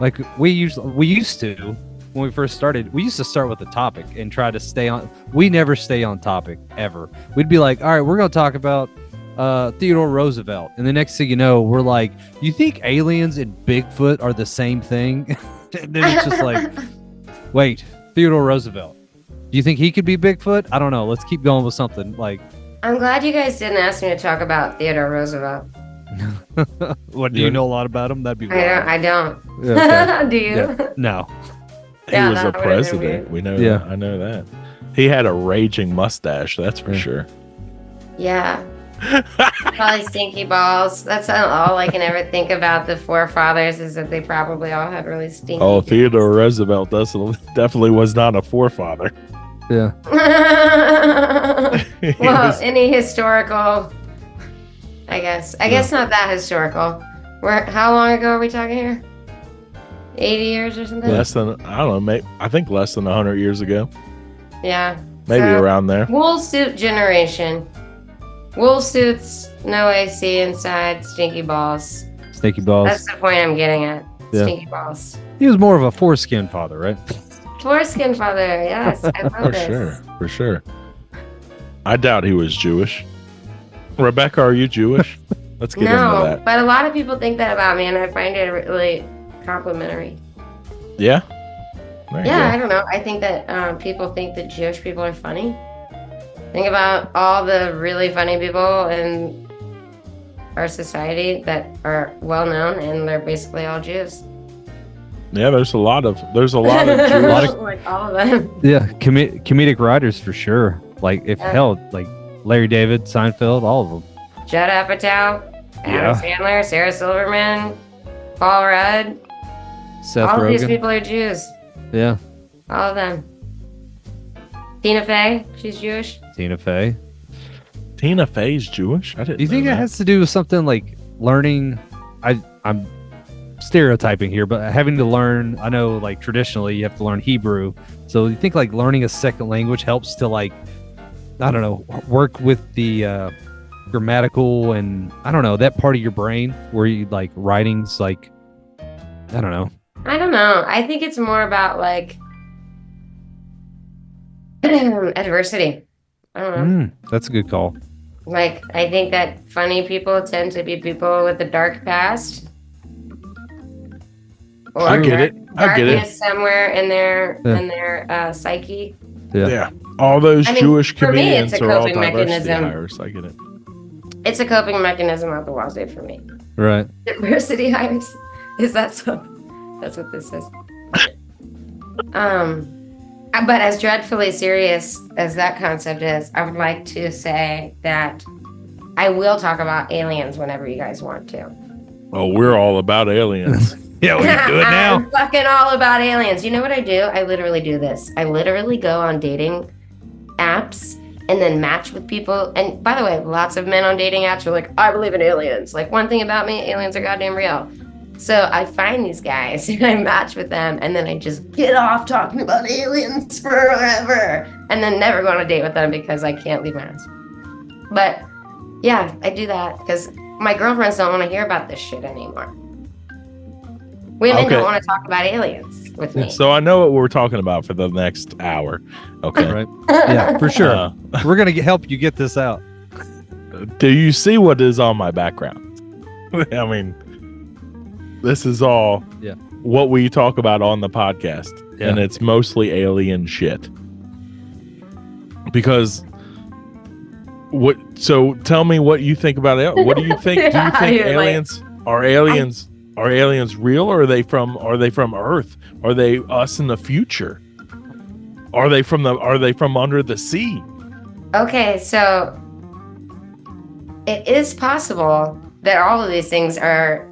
B: like we used to when we first started. We used to start with a topic and try to stay on. We never stay on topic ever. We'd be like, all right, we're gonna talk about Theodore Roosevelt, and the next thing you know, we're like, you think aliens and Bigfoot are the same thing? And then it's just like, wait, Theodore Roosevelt, do you think he could be Bigfoot? I don't know. Let's keep going with something like.
C: I'm glad you guys didn't ask me to talk about Theodore Roosevelt.
B: What, do you know a lot about him? That'd be wild.
C: I don't.
B: Yeah, okay.
C: Do you?
B: Yeah. No.
A: He was a president. We know that. I know that. He had a raging mustache, that's for sure.
C: Yeah. Probably stinky balls. That's all I can ever think about the forefathers is that they probably all had really stinky.
A: Oh, Theodore Roosevelt definitely was not a forefather.
B: Yeah.
C: Well, any historical, I guess not that historical. How long ago are we talking here? 80 years or something?
A: Less than, I don't know, I think less than 100 years ago.
C: Yeah.
A: Maybe around there.
C: Wool suit generation. Wool suits, no AC inside, stinky balls.
B: Stinky balls.
C: That's the point I'm getting at.
B: Yeah.
C: Stinky balls.
B: He was more of a foreskin father, right?
C: Foreskin father, yes. I love this.
A: For sure. I doubt he was Jewish. Rebecca, are you Jewish? Let's get into that.
C: But a lot of people think that about me, and I find it really complimentary.
A: Yeah?
C: I don't know. I think that people think that Jewish people are funny. Think about all the really funny people in our society that are well known, and they're basically all Jews.
A: Yeah, there's a lot of Jewish.
C: Like all of them.
B: Yeah, comedic writers for sure. Like like Larry David, Seinfeld, all of them.
C: Judd Apatow, Adam Sandler, Sarah Silverman, Paul Rudd.
B: Seth
C: all
B: Rogen.
C: of these people are Jews.
B: Yeah.
C: All of them. Tina Fey, she's Jewish.
B: Tina Fey.
A: Tina Fey's Jewish? I didn't.
B: Do you think
A: know
B: it
A: that.
B: has to do with something like learning? I'm stereotyping here, but having to learn. I know, like traditionally, you have to learn Hebrew. So you think like learning a second language helps to like, I don't know, work with the grammatical and I don't know that part of your brain where you like writings like, I don't know.
C: I think it's more about like adversity. I don't know.
B: That's a good call.
C: Like, I think that funny people tend to be people with a dark past. Or
A: I get it.
C: Darkness somewhere in their psyche.
A: Yeah. All those Jewish
C: for me,
A: comedians
C: it's a
A: are all
C: coping
A: diversity
C: mechanism.
A: hires. I get it.
C: It's a coping mechanism out the wazoo for me.
B: Right.
C: Diversity hires. Is that so? That's what this is. But as dreadfully serious as that concept is, I would like to say that I will talk about aliens whenever you guys want to.
A: Oh, we're all about aliens.
B: Yeah, we can do it now.
C: I'm fucking all about aliens. You know what I do? I literally do this. I literally go on dating apps and then match with people. And by the way, lots of men on dating apps are like, I believe in aliens. Like, one thing about me, aliens are goddamn real. So I find these guys and I match with them, and then I just get off talking about aliens forever, and then never go on a date with them because I can't leave my house. But yeah, I do that because my girlfriends don't want to hear about this shit anymore. Women don't want to talk about aliens with me.
A: So I know what we're talking about for the next hour. Okay.
B: Right. Yeah, for sure. We're going to help you get this out.
A: Do you see what is on my background? I mean, this is all what we talk about on the podcast. Yeah. And it's mostly alien shit. Because so tell me what you think about it. What do you think? Do you think aliens are aliens real, or are they from Earth? Are they us in the future? Are they from under the sea?
C: Okay, so it is possible that all of these things are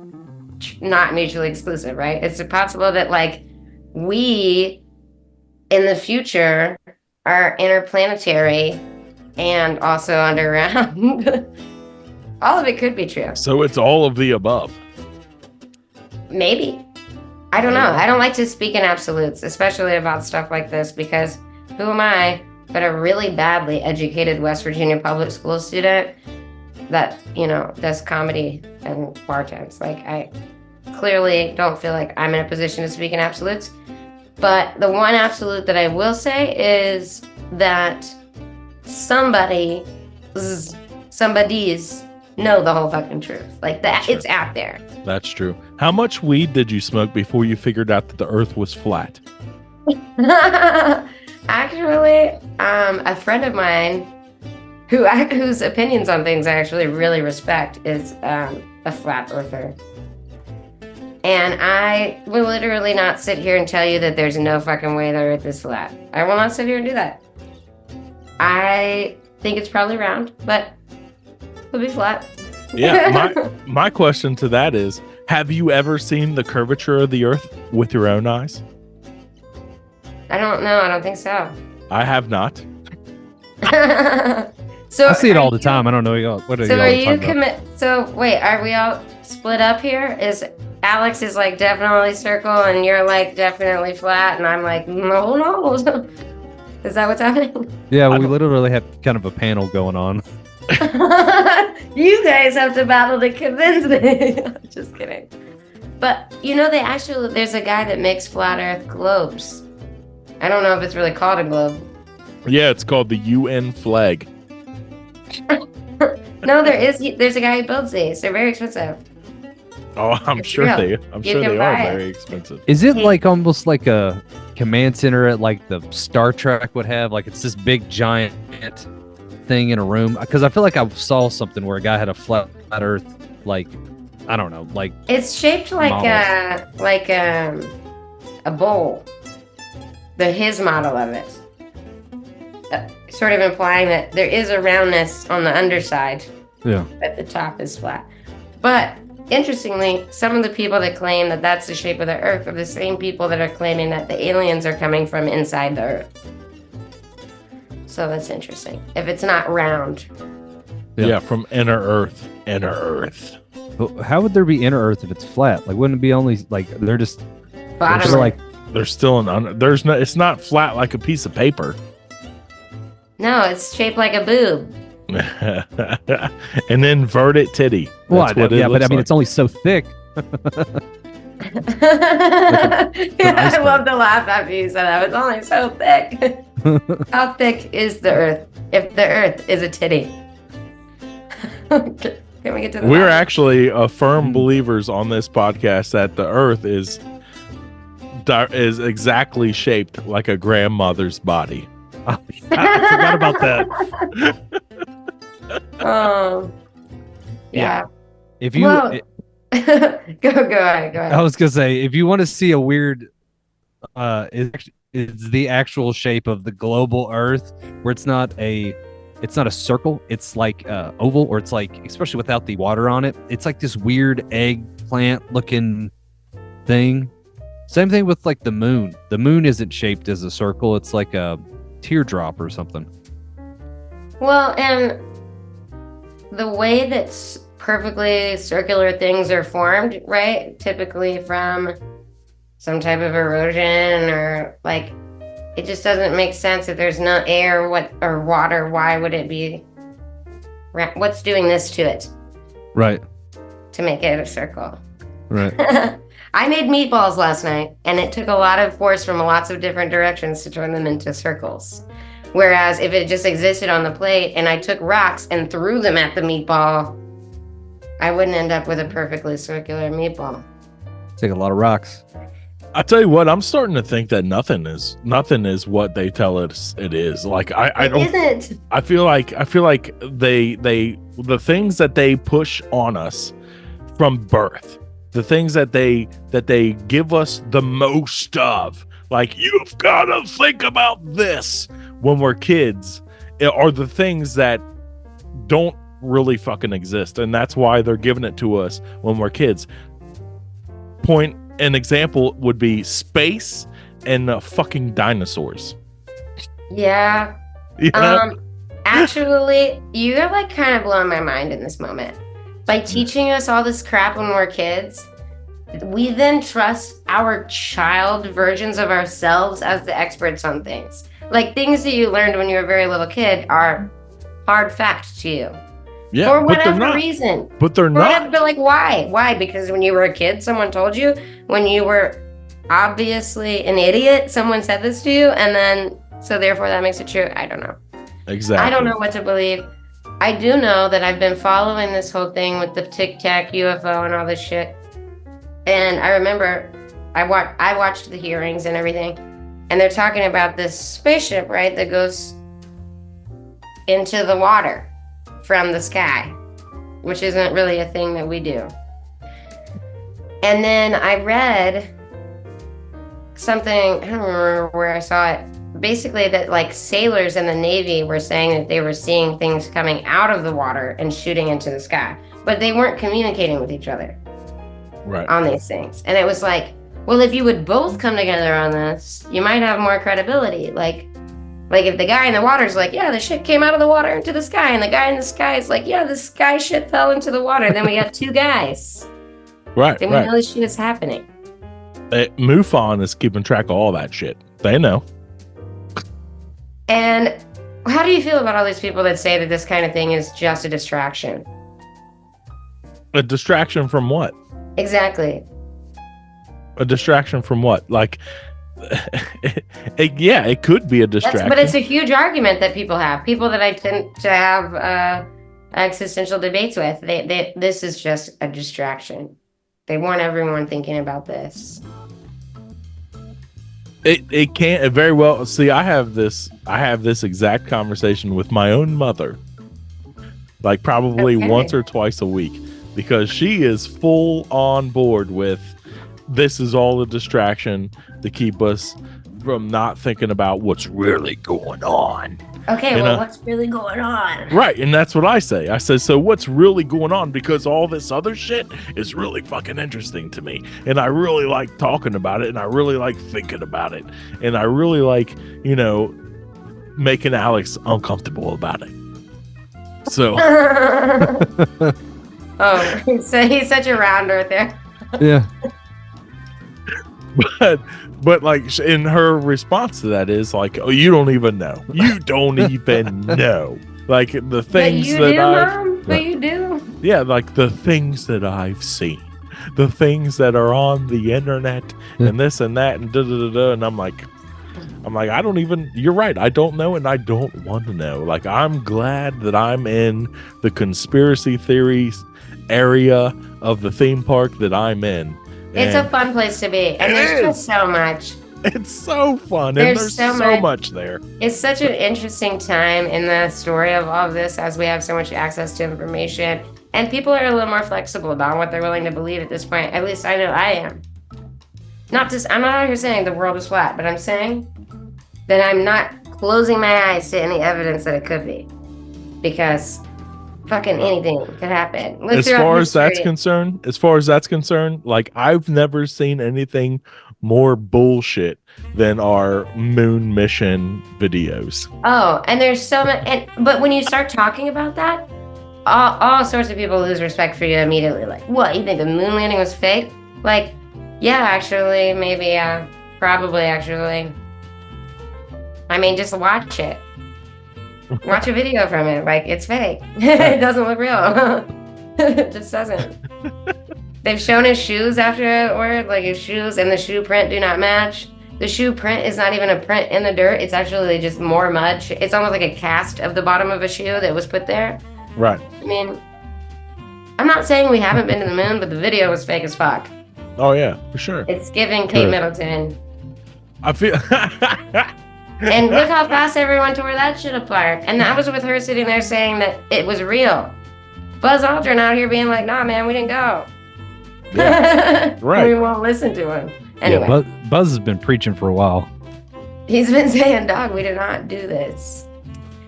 C: not mutually exclusive, right? It's possible that like we in the future are interplanetary and also underground. All of it could be true.
A: So it's all of the above.
C: Maybe. I don't know. I don't like to speak in absolutes, especially about stuff like this, because who am I but a really badly educated West Virginia public school student that, does comedy and bartends. Like, I clearly don't feel like I'm in a position to speak in absolutes. But the one absolute that I will say is that somebody's know the whole fucking truth. Like that, sure. It's out there.
A: That's true. How much weed did you smoke before you figured out that the earth was flat?
C: Actually, a friend of mine whose opinions on things I actually really respect is a flat earther. And I will literally not sit here and tell you that there's no fucking way the earth is flat. I will not sit here and do that. I think it's probably round, but it'll be flat.
A: Yeah, my question to that is, have you ever seen the curvature of the earth with your own eyes?
C: I don't know. I don't think so.
A: I have not.
C: So
B: I see it all the time. I don't know what are you talking about?
C: So wait, are we all split up here? Is Alex is like definitely circle and you're like definitely flat, and I'm like no. Is that what's happening? Yeah,
B: we literally have kind of a panel going on.
C: You guys have to battle to convince me. Just kidding. But there's a guy that makes flat earth globes. I don't know if it's really called a globe.
A: Yeah, it's called the UN flag.
C: No, there's a guy who builds these. They're very expensive.
A: Oh, I'm sure they are very expensive.
B: Is it like almost like a command center at like the Star Trek would have? Like it's this big giant thing in a room? Because I feel like I saw something where a guy had a flat earth, like, I don't know, like
C: it's shaped like a bowl. His model of it. Sort of implying that there is a roundness on the underside.
B: Yeah.
C: But the top is flat. But interestingly, some of the people that claim that that's the shape of the earth are the same people that are claiming that the aliens are coming from inside the earth. So that's interesting. If it's not round.
A: Yeah, from inner earth.
B: But how would there be inner earth if it's flat? Like, wouldn't it be only like they're just
C: bottom?
A: There's still it's not flat like a piece of paper.
C: No, it's shaped like a boob.
A: An inverted titty.
B: But I mean, it's only so thick.
C: I love to laugh after you said that. It's only so thick. How thick is the earth if the earth is a titty? Can we get to the
A: We're actually firm believers on this podcast that the earth is exactly shaped like a grandmother's body.
B: I forgot about that.
C: Yeah.
B: If you
C: go ahead.
B: I was gonna say, if you want to see a weird, it's the actual shape of the global Earth, where it's not a circle. It's like oval, or it's like, especially without the water on it, it's like this weird eggplant looking thing. Same thing with like the moon. The moon isn't shaped as a circle. It's like a teardrop or something.
C: Well, and the way that perfectly circular things are formed, right? Typically from some type of erosion or like, it just doesn't make sense if there's no air or water. Why would it be? What's doing this to it?
B: Right.
C: To make it a circle.
B: Right.
C: I made meatballs last night, and it took a lot of force from lots of different directions to turn them into circles. Whereas if it just existed on the plate and I took rocks and threw them at the meatball, I wouldn't end up with a perfectly circular meatball.
B: Take a lot of rocks.
A: I tell you what, I'm starting to think that nothing is what they tell us it is. Like I don't.
C: Isn't.
A: I feel like the things that they push on us from birth, the things that they give us the most of, like you've got to think about this when we're kids, are the things that don't really fucking exist, and that's why they're giving it to us when we're kids. An example would be space and fucking dinosaurs.
C: Yeah.
A: You know?
C: Actually, you're like kind of blowing my mind in this moment. By teaching us all this crap when we're kids, we then trust our child versions of ourselves as the experts on things. Like things that you learned when you were a very little kid are hard fact to you.
A: Yeah,
C: for whatever reason.
A: But they're not.
C: But like, why? Why? Because when you were a kid, someone told you. When you were obviously an idiot, someone said this to you, and then so therefore that makes it true. I don't know.
A: Exactly.
C: I don't know what to believe. I do know that I've been following this whole thing with the Tic Tac UFO and all this shit. And I remember I watched the hearings and everything, and they're talking about this spaceship, right, that goes into the water from the sky, which isn't really a thing that we do. And then I read something, I don't remember where I saw it, basically that like sailors in the Navy were saying that they were seeing things coming out of the water and shooting into the sky, but they weren't communicating with each other on these things. And it was like, well, if you would both come together on this, you might have more credibility. Like if the guy in the water is like, yeah, the shit came out of the water into the sky, and the guy in the sky is like, yeah, the sky shit fell into the water, then we got two guys.
A: Right.
C: Then we know this shit is happening.
A: MUFON is keeping track of all that shit. They know.
C: And how do you feel about all these people that say that this kind of thing is just a distraction?
A: A distraction from what?
C: Exactly.
A: A distraction from what? Like, it could be a distraction.
C: But it's a huge argument that people have. People that I tend to have existential debates with. This is just a distraction. They want everyone thinking about this.
A: It can't very well. See, I have this exact conversation with my own mother, like probably once or twice a week, because she is full on board with this is all a distraction to keep us from not thinking about what's really going on.
C: Okay, well, what's really going on?
A: Right, and that's what I say. I say, so what's really going on? Because all this other shit is really fucking interesting to me. And I really like talking about it, and I really like thinking about it. And I really like, making Alex uncomfortable about it. So.
C: Oh, so he's such a rounder there.
B: Yeah.
A: But like in her response to that is like, oh, you don't even know. You don't even know. Like the things
C: But you do.
A: Yeah, like the things that I've seen. The things that are on the internet and this and that and da da da da. And I'm like, I don't even, you're right. I don't know. And I don't want to know. Like, I'm glad that I'm in the conspiracy theories area of the theme park that I'm in.
C: It's a fun place to be. And there's just so much.
A: It's so fun. There's so much there.
C: It's such an interesting time in the story of all of this, as we have so much access to information. And people are a little more flexible about what they're willing to believe at this point. At least I know I am. I'm not out here saying the world is flat, but I'm saying that I'm not closing my eyes to any evidence that it could be. Because fucking anything could happen. Look
A: As
C: throughout
A: far as that's
C: history.
A: concerned, like I've never seen anything more bullshit than our moon mission videos.
C: Oh, and there's so much. But when you start talking about that, all sorts of people lose respect for you immediately. Like, what? You think the moon landing was fake? Like, yeah, actually, maybe, yeah, probably, actually. I mean, just watch it. Watch a video from it. Like, it's fake. It doesn't look real. It just doesn't. They've shown his shoes afterward, like his shoes and the shoe print do not match. The shoe print is not even a print in the dirt. It's actually just more mud. It's almost like a cast of the bottom of a shoe that was put there.
A: Right.
C: I mean, I'm not saying we haven't been to the moon, but the video was fake as fuck.
A: Oh yeah, for sure.
C: It's giving Kate Middleton.
A: I feel.
C: And look how fast everyone tore that shit apart. And that was with her sitting there saying that it was real. Buzz Aldrin out here being like, nah, man, we didn't go.
A: Yeah. Right.
C: We won't listen to him. Anyway.
B: Yeah, Buzz has been preaching for a while.
C: He's been saying, dog, we did not do this.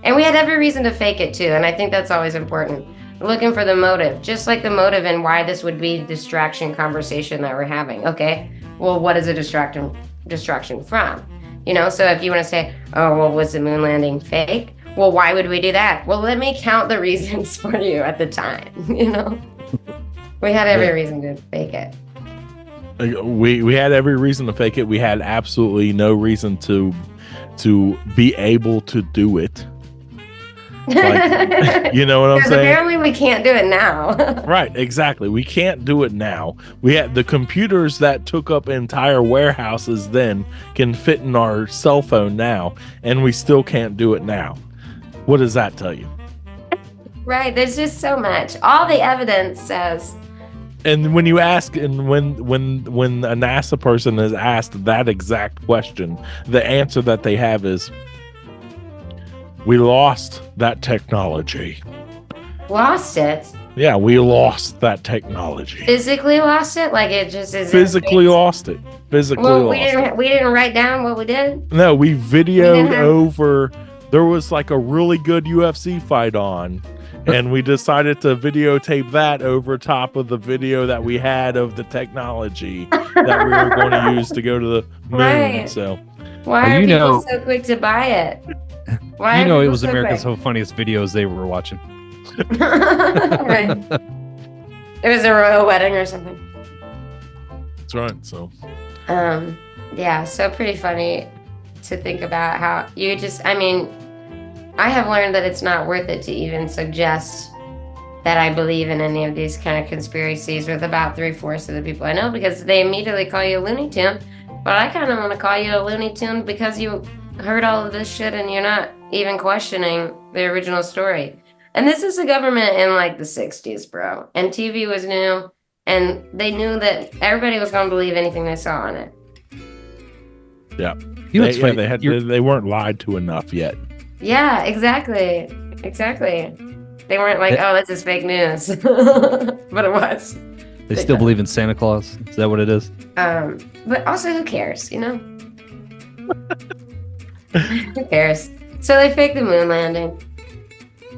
C: And we had every reason to fake it too. And I think that's always important. Looking for the motive, just like the motive and why this would be distraction conversation that we're having. Okay, well, what is a distraction from? You know, so if you want to say, oh, well, was the moon landing fake? Well, why would we do that? Well, let me count the reasons for you at the time. You know, we had every reason to fake it.
A: We had every reason to fake it. We had absolutely no reason to be able to do it. Like, you know what I'm saying?
C: Apparently we can't do it now.
A: Right, exactly. We can't do it now. We had the computers that took up entire warehouses then can fit in our cell phone now, and we still can't do it now. What does that tell you?
C: Right, there's just so much. All the evidence says.
A: And when you ask, and when a NASA person is asked that exact question, the answer that they have is, we lost that technology.
C: Lost it?
A: Yeah, we lost that technology.
C: Physically lost it? Like it just is.
A: Physically lost it.
C: Well, we didn't write down what we did?
A: No, we videoed over. There was like a really good UFC fight on, and we decided to videotape that over top of the video that we had of the technology that we were going to use to go to the moon.
C: Right.
A: So,
C: why are people so quick to buy it? Why
B: it was America's Funniest Videos they were watching.
C: Right. It was a royal wedding or something.
A: That's right. So,
C: yeah, so pretty funny to think about how you just, I mean, I have learned that it's not worth it to even suggest that I believe in any of these kind of conspiracies with about 3/4 of the people I know, because they immediately call you a Looney Tune. But I kind of want to call you a Looney Tune because you heard all of this shit and you're not even questioning the original story. And this is a government in like the 60s, bro. And TV was new, and they knew that everybody was going to believe anything they saw on it.
A: Yeah. They weren't lied to enough yet.
C: Yeah, exactly. They weren't like, oh, this is fake news. But it was.
B: They still believe in Santa Claus? Is that what it is?
C: But also, who cares, you know? Who cares? So they faked the moon landing.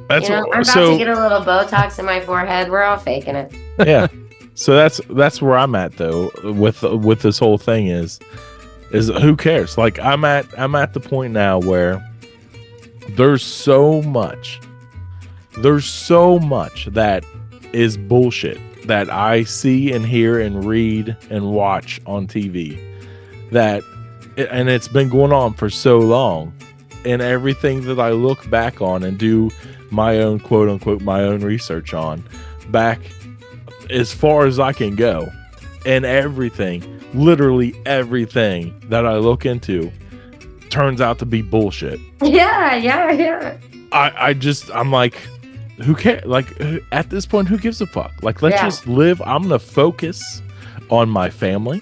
C: I'm about to get a little Botox in my forehead. We're all faking it.
A: Yeah. So that's where I'm at though with this whole thing is who cares? Like I'm at the point now where there's so much that is bullshit that I see and hear and read and watch on TV and it's been going on for so long, and everything that I look back on and do my own quote unquote my own research on back as far as I can go, and literally everything that I look into turns out to be bullshit.
C: Yeah.
A: I'm like, who cares? Like at this point, who gives a fuck? Like let's just live. I'm gonna focus on my family,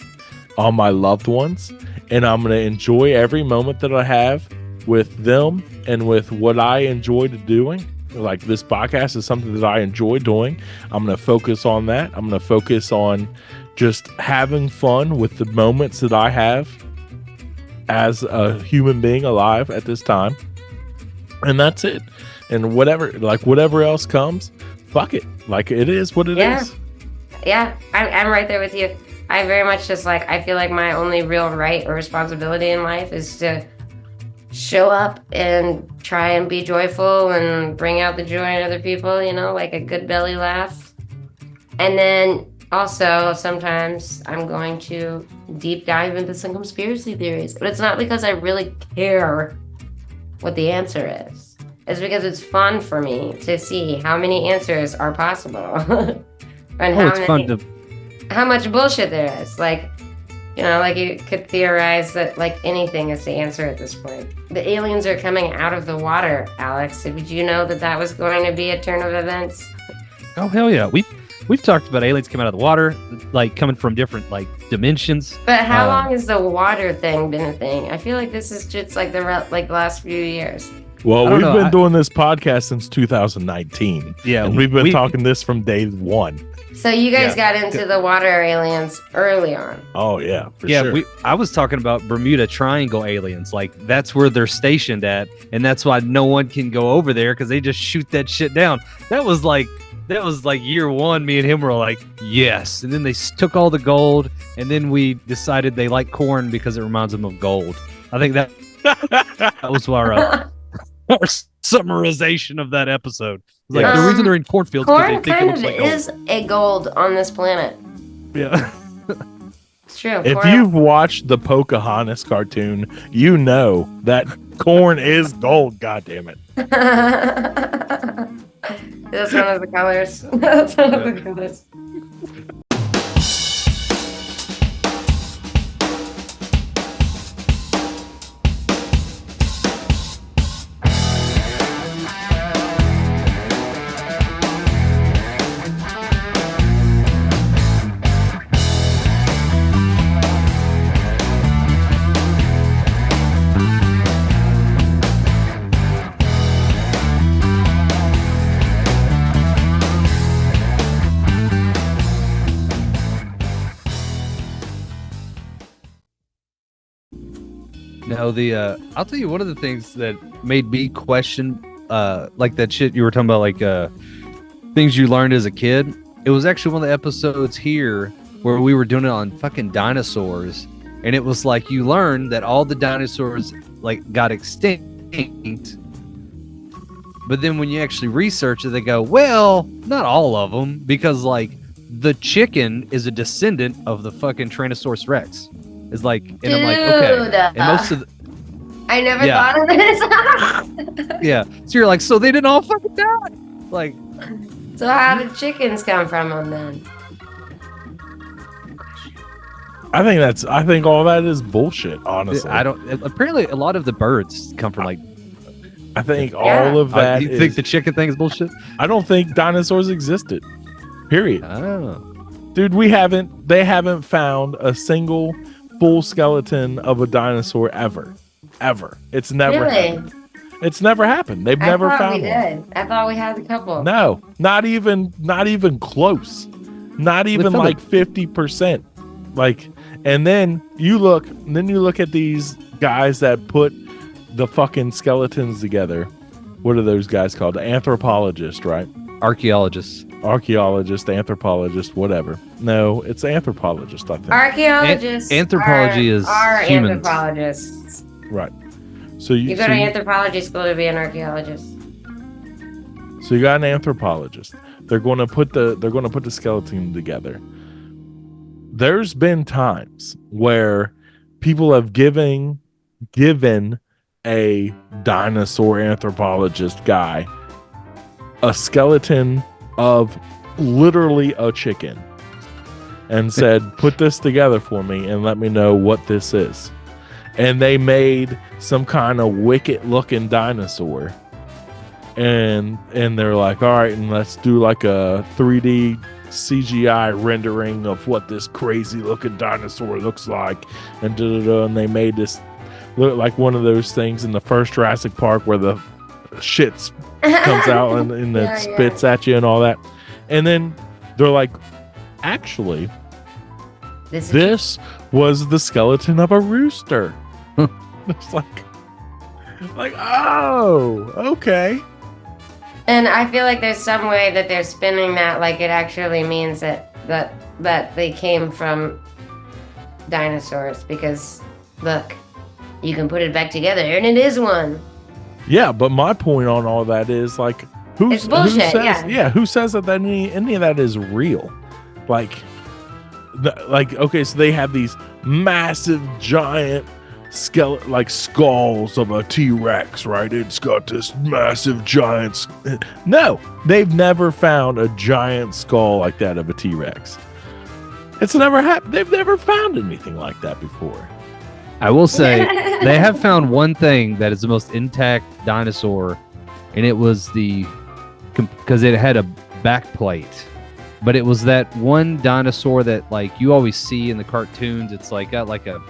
A: on my loved ones, and I'm gonna enjoy every moment that I have with them and with what I enjoy doing. Like this podcast is something that I enjoy doing. I'm going to focus on that. I'm going to focus on just having fun with the moments that I have as a human being alive at this time. And that's it. And whatever else comes, fuck it. Like, it is what it is.
C: Yeah, I'm right there with you. I very much just like, I feel like my only real right or responsibility in life is to show up and try and be joyful and bring out the joy in other people, you know, like a good belly laugh. And then also sometimes I'm going to deep dive into some conspiracy theories, but it's not because I really care what the answer is. It's because it's fun for me to see how many answers are possible. And how much bullshit there is. Like, you know, like you could theorize that like anything is the answer at this point. The aliens are coming out of the water, Alex. Did you know that was going to be a turn of events?
B: Oh, hell yeah. We've talked about aliens coming out of the water, like coming from different like dimensions.
C: But how long has the water thing been a thing? I feel like this is just like the last few years.
A: Well, we've been doing this podcast since 2019.
B: Yeah.
A: And we've been talking this from day one.
C: So you guys got into the water aliens early on.
A: Oh, yeah, for sure.
B: I was talking about Bermuda Triangle aliens. Like, that's where they're stationed at. And that's why no one can go over there because they just shoot that shit down. That was like year one. Me and him were like, yes. And then they took all the gold. And then we decided they like corn because it reminds them of gold. I think that was our summarization of that episode. Like, the reason they're in cornfields because they think it looks like gold.
C: Corn kind of is a gold on this planet.
B: Yeah.
C: It's true.
A: If you've watched the Pocahontas cartoon, you know that corn is gold, goddammit.
C: That's one of the colors. That's one of the colors.
B: No, I'll tell you one of the things that made me question, like that shit you were talking about, like things you learned as a kid. It was actually one of the episodes here where we were doing it on fucking dinosaurs, and it was like you learned that all the dinosaurs like got extinct, but then when you actually research it, they go, well, not all of them, because like the chicken is a descendant of the fucking Tyrannosaurus Rex. It's like, and I'm like, okay. And most of
C: I never thought of this.
B: Yeah. So you're like, so they didn't all fucking die? Like,
C: so how did chickens come from them then?
A: I think all that is bullshit, honestly.
B: Apparently a lot of the birds come from like,
A: I think all of that
B: you think the chicken thing is bullshit?
A: I don't think dinosaurs existed. Period.
B: Oh.
A: Dude, they haven't found a single full skeleton of a dinosaur ever. It's never happened. It's never happened. They've never found one.
C: I thought we had a couple.
A: No, not even close. Not even like 50%. Like, and then you look at these guys that put the fucking skeletons together. What are those guys called? Anthropologists, right?
B: Archaeologist,
A: anthropologist, whatever. No, it's anthropologist, I think.
C: Archaeologists.
B: Anthropology is humans.
C: Anthropologists.
A: Right. So you
C: go to anthropology school to be an archaeologist.
A: So you got an anthropologist. They're going to put the skeleton together. There's been times where people have given a dinosaur anthropologist guy a skeleton of literally a chicken and said, put this together for me and let me know what this is. And they made some kind of wicked looking dinosaur. And they're like, all right, and let's do like a 3D CGI rendering of what this crazy looking dinosaur looks like. And and they made this look like one of those things in the first Jurassic Park where the shit comes out and it spits at you and all that. And then they're like, actually, this was the skeleton of a rooster. It's like, oh, okay.
C: And I feel like there's some way that they're spinning that like it actually means that they came from dinosaurs, because look, you can put it back together and it is one.
A: Yeah, but my point on all that is like,
C: It's bullshit,
A: who says that any of that is real? Like, okay, so they have these massive giant skulls of a T-Rex, right? It's got this massive giant. No, they've never found a giant skull like that of a T-Rex. It's never happened. They've never found anything like that before.
B: I will say they have found one thing that is the most intact dinosaur, and it was because it had a back plate. But it was that one dinosaur that like you always see in the cartoons. It's like got like a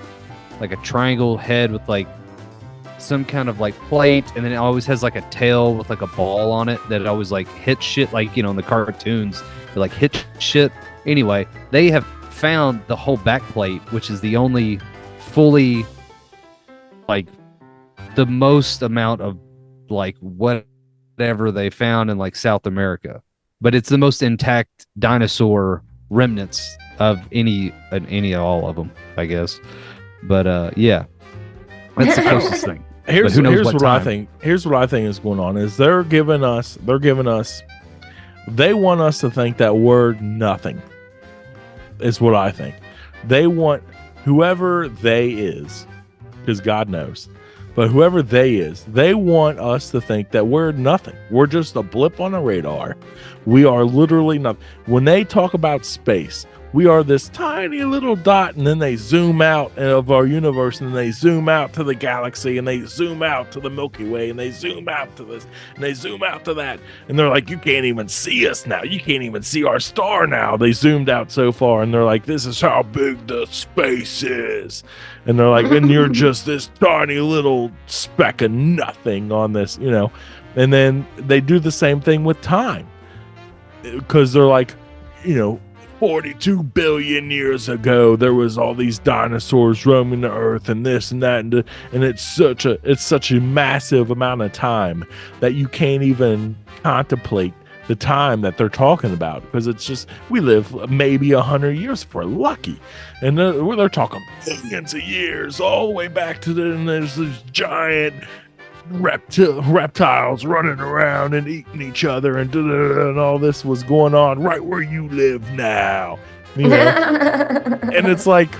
B: triangle head with like some kind of like plate, and then it always has like a tail with like a ball on it that it always like hits shit, like, you know, in the cartoons they like hit shit. Anyway, they have found the whole back plate, which is the only fully like the most amount of like whatever they found in like South America. But it's the most intact dinosaur remnants of any of all of them, I guess. But yeah, that's the closest thing.
A: Here's what I think is going on is they want us to think that word nothing is what I think. They want whoever they is, because God knows, but whoever they is, they want us to think that we're nothing. We're just a blip on a radar. We are literally nothing. When they talk about space, we are this tiny little dot, and then they zoom out of our universe, and they zoom out to the galaxy, and they zoom out to the Milky Way, and they zoom out to this, and they zoom out to that, and they're like, you can't even see us now. You can't even see our star now. They zoomed out so far, and they're like, this is how big the space is. And they're like, and you're just this tiny little speck of nothing on this, you know. And then they do the same thing with time, because they're like, you know, 42 billion years ago there was all these dinosaurs roaming the earth and this and that, and it's such a massive amount of time that you can't even contemplate the time that they're talking about, because it's just, we live maybe 100 years if we're lucky, and they're talking billions of years all the way back to and there's this giant reptiles running around and eating each other, and all this was going on right where you live now, you know. And it's like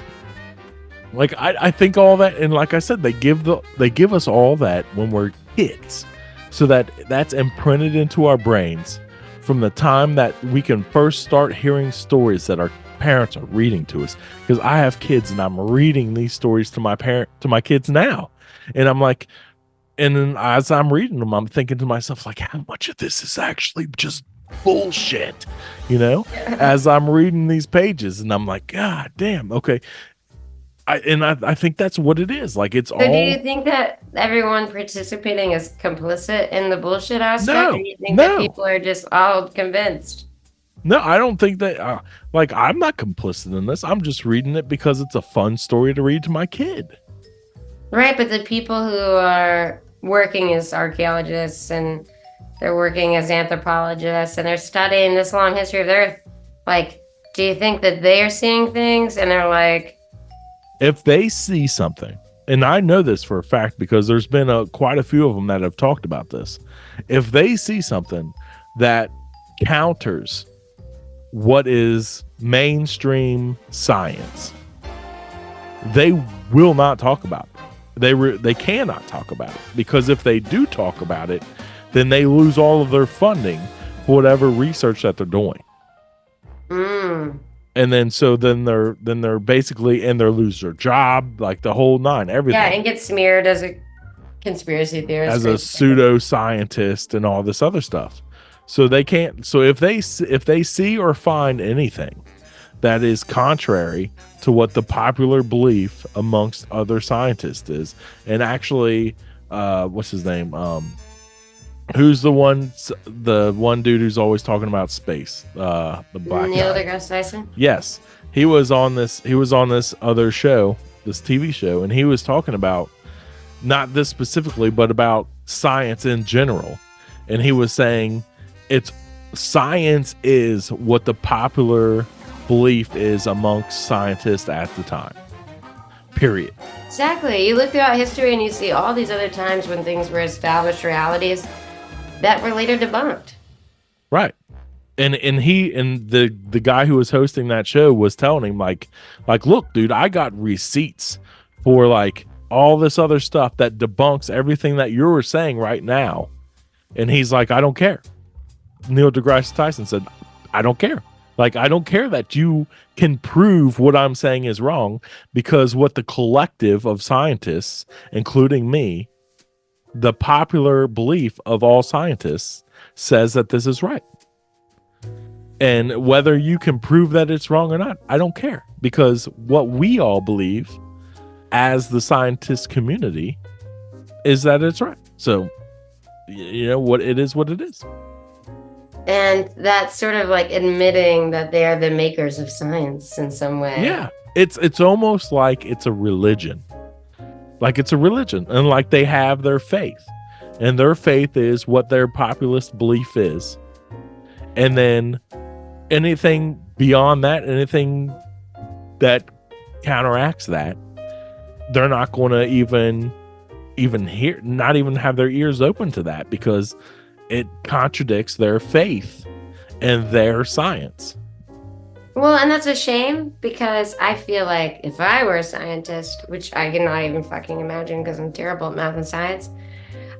A: I think all that, and like I said, they give us all that when we're kids, so that's imprinted into our brains from the time that we can first start hearing stories that our parents are reading to us. Because I have kids, and I'm reading these stories to my kids now, and I'm like, and then as I'm reading them, I'm thinking to myself, like, how much of this is actually just bullshit, you know, as I'm reading these pages, and I'm like, God damn. Okay. I think that's what it is. Like, it's all.
C: So do you think that everyone participating is complicit in the bullshit aspect?
A: No,
C: or do you think that people are just all convinced?
A: No, I don't think that, like, I'm not complicit in this. I'm just reading it because it's a fun story to read to my kid.
C: Right, but the people who are working as archaeologists, and they're working as anthropologists, and they're studying this long history of the Earth, like, do you think that they are seeing things and they're like,
A: if they see something, and I know this for a fact because there's been quite a few of them that have talked about this, if they see something that counters what is mainstream science, they will not talk about it. They cannot talk about it, because if they do talk about it, then they lose all of their funding for whatever research that they're doing. And then they're basically, and they lose their job, like the whole nine, everything.
C: Yeah, and get smeared as a conspiracy theorist,
A: as a pseudoscientist, and all this other stuff. So they can't. So if they see or find anything that is contrary to what the popular belief amongst other scientists is, and actually, what's his name? Who's the one dude who's always talking about space? The black
C: Neil
A: guy.
C: deGrasse Tyson.
A: Yes, he was on this other show, this TV show, and he was talking about not this specifically, but about science in general. And he was saying science is what the popular belief is amongst scientists at the time. Period.
C: Exactly. You look throughout history and you see all these other times when things were established realities that were later debunked.
A: Right. And the guy who was hosting that show was telling him like, look, dude, I got receipts for like all this other stuff that debunks everything that you're saying right now. And he's like, I don't care. Neil deGrasse Tyson said, I don't care. Like, I don't care that you can prove what I'm saying is wrong, because what the collective of scientists, including me, the popular belief of all scientists says that this is right. And whether you can prove that it's wrong or not, I don't care, because what we all believe as the scientist community is that it's right. So, you know, what it is.
C: And that's sort of like admitting that they are the makers of science in some way.
A: Yeah. It's almost like it's a religion. Like it's a religion, and like they have their faith, and their faith is what their populist belief is. And then anything beyond that, anything that counteracts that, they're not going to even hear, not even have their ears open to that, because it contradicts their faith and their science.
C: Well, and that's a shame, because I feel like if I were a scientist, which I cannot even fucking imagine because I'm terrible at math and science,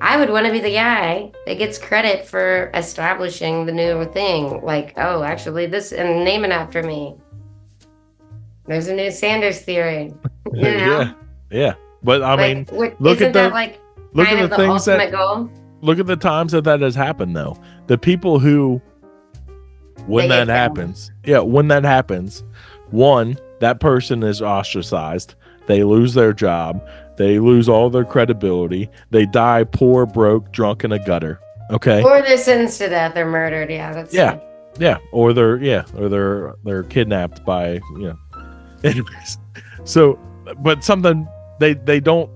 C: I would want to be the guy that gets credit for establishing the new thing. Like, oh, actually this, and name it after me. There's a new Sanders theory. You know?
A: Yeah. But I mean,
C: look at that, like, kind of the ultimate goal.
A: Look at the times that has happened, though. The people who, when that happens, one, that person is ostracized. They lose their job. They lose all their credibility. They die poor, broke, drunk in a gutter. Okay.
C: Or they're sentenced to death or murdered. Yeah, that's
A: yeah, yeah. Or they're kidnapped by, you know. Anyways, so, but something. They don't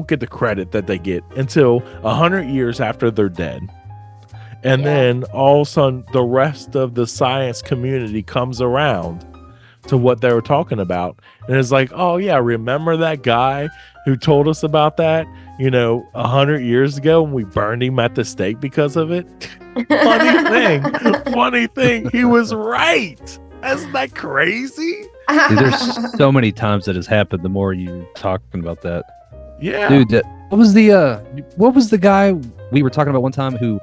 A: get the credit that they get until 100 years after they're dead. And then all of a sudden the rest of the science community comes around to what they were talking about. And it's like, oh yeah, remember that guy who told us about that, 100 years ago, and we burned him at the stake because of it? Funny thing, he was right. Isn't that crazy?
B: Dude, there's so many times that has happened. The more you're talking about that,
A: yeah,
B: dude. What was the guy we were talking about one time who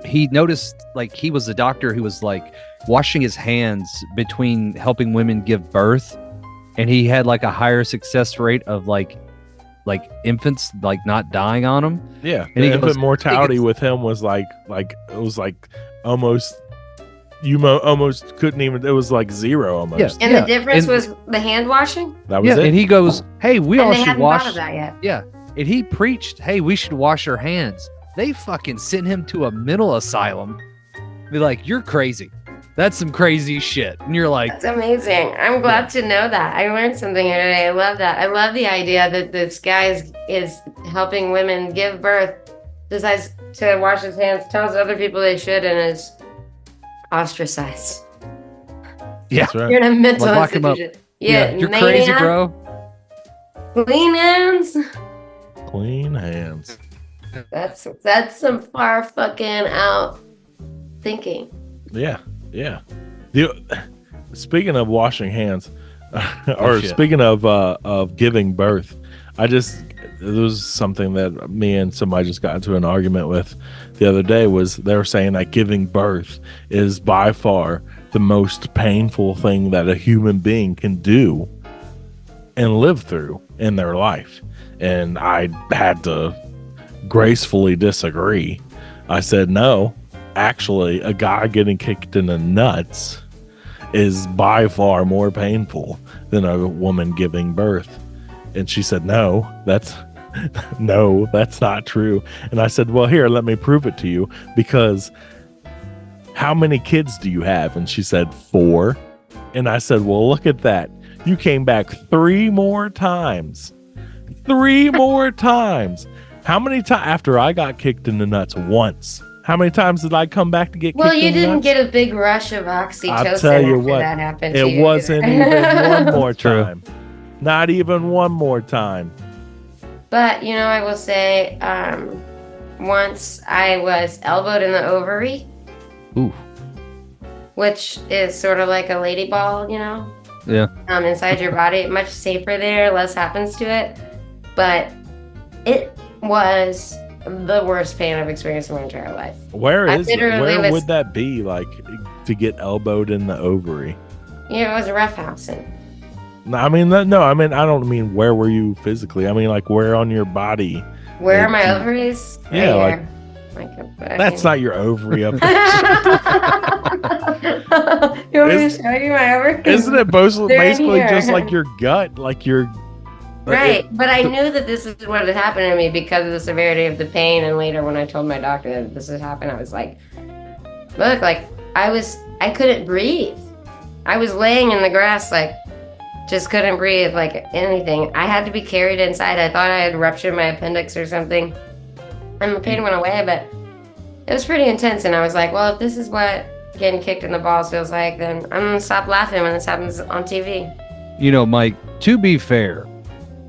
B: he noticed, like, he was a doctor who was like washing his hands between helping women give birth, and he had like a higher success rate of like infants like not dying on him.
A: Yeah,
B: and
A: the infant mortality with him was like it was like almost. You almost couldn't even. It was like zero almost.
C: Yeah. And the difference was the hand washing.
A: That was it.
B: And he goes, "Hey, we all should wash."
C: Thought of that yet.
B: Yeah, and he preached, "Hey, we should wash our hands." They fucking sent him to a mental asylum. Be like, "You're crazy. That's some crazy shit." And you're like,
C: "That's amazing. I'm glad to know that. I learned something here today. I love that. I love the idea that this guy is helping women give birth, decides to wash his hands, tells other people they should, and is ostracized.
B: Yeah,
A: that's right.
C: You're in a mental institution. Yeah,
B: you're crazy, bro.
C: Clean hands.
A: Clean hands.
C: That's some far fucking out thinking.
A: Yeah. Speaking of washing hands, or speaking of giving birth, there was something that me and somebody just got into an argument with the other day. Was they were saying that giving birth is by far the most painful thing that a human being can do and live through in their life. And I had to gracefully disagree. I said, no, actually, a guy getting kicked in the nuts is by far more painful than a woman giving birth. And she said, no, that's not true. And I said, well, here, let me prove it to you, because how many kids do you have? And she said, 4. And I said, well, look at that. You came back 3 more times. 3 more times. How many times after I got kicked in the nuts once? How many times did I come back to get
C: Well,
A: kicked
C: you
A: in the
C: didn't
A: nuts?
C: get a big rush of oxytocin
A: I'll tell you
C: after
A: what,
C: that happened to you.
A: it wasn't even one more
B: True.
A: time. Not even one more time.
C: But, I will say, once I was elbowed in the ovary.
B: Ooh.
C: Which is sort of like a lady ball,
B: Yeah.
C: Inside your body. Much safer there, less happens to it. But it was the worst pain I've experienced in my entire life.
A: Where would that be, like, to get elbowed in the ovary?
C: It was roughhousing.
A: I don't mean where were you physically. I mean, like, where on your body?
C: Where are my ovaries?
A: Yeah,
C: right
A: that's not your ovary up there.
C: You want me to show you my ovaries?
A: Isn't it basically just like your gut? Like your...
C: Right, but I knew that this is what had happened to me because of the severity of the pain. And later, when I told my doctor that this had happened, I was like, look, like I couldn't breathe. I was laying in the grass, like, just couldn't breathe, like anything. I had to be carried inside. I thought I had ruptured my appendix or something. And the pain went away, but it was pretty intense. And I was like, well, if this is what getting kicked in the balls feels like, then I'm going to stop laughing when this happens on TV.
B: Mike, to be fair,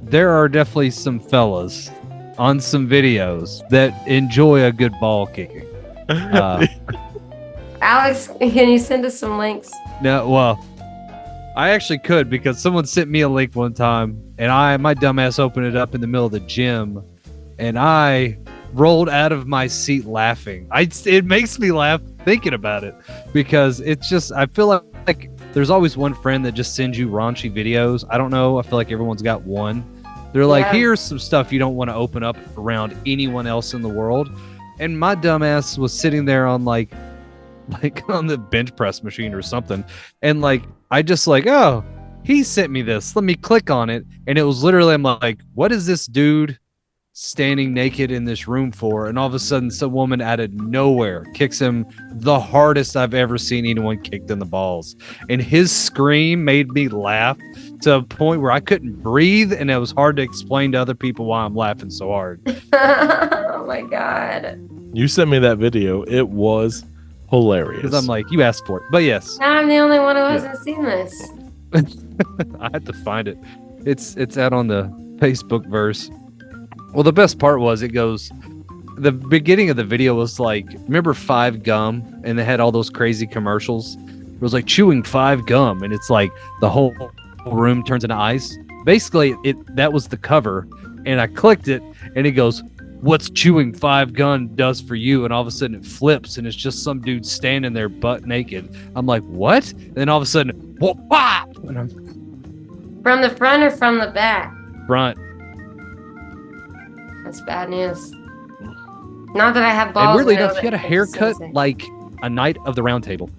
B: there are definitely some fellas on some videos that enjoy a good ball kicking.
C: Alex, can you send us some links?
B: No, well, I actually could because someone sent me a link one time and my dumbass opened it up in the middle of the gym and I rolled out of my seat laughing. It makes me laugh thinking about it because it's just, I feel like there's always one friend that just sends you raunchy videos. I don't know. I feel like everyone's got one. They're like, here's some stuff you don't want to open up around anyone else in the world. And my dumbass was sitting there on like on the bench press machine or something. And like, I just like, oh, he sent me this. Let me click on it. And it was literally, I'm like, what is this dude standing naked in this room for? And all of a sudden, some woman out of nowhere kicks him the hardest I've ever seen anyone kicked in the balls. And his scream made me laugh to a point where I couldn't breathe. And it was hard to explain to other people why I'm laughing so hard.
C: Oh my God.
A: You sent me that video. It was hilarious.
B: Because I'm like, you asked for it. But yes.
C: Now I'm the only one who hasn't seen this.
B: I had to find it. It's out on the Facebook verse. Well, the best part was the beginning of the video was like, remember 5 Gum? And they had all those crazy commercials. It was like chewing 5 Gum. And it's like the whole room turns into ice. Basically, that was the cover. And I clicked it and it goes, what's chewing 5 Gum does for you? And all of a sudden it flips and it's just some dude standing there butt naked. I'm like, what? And then all of a sudden, whoop, pop! And I'm
C: From the front or from the back?
B: front.
C: That's bad news. Not that I have balls.
B: And weirdly
C: now
B: enough,
C: that
B: he had a
C: I can
B: haircut
C: sense it.
B: like a Knight of the Round Table.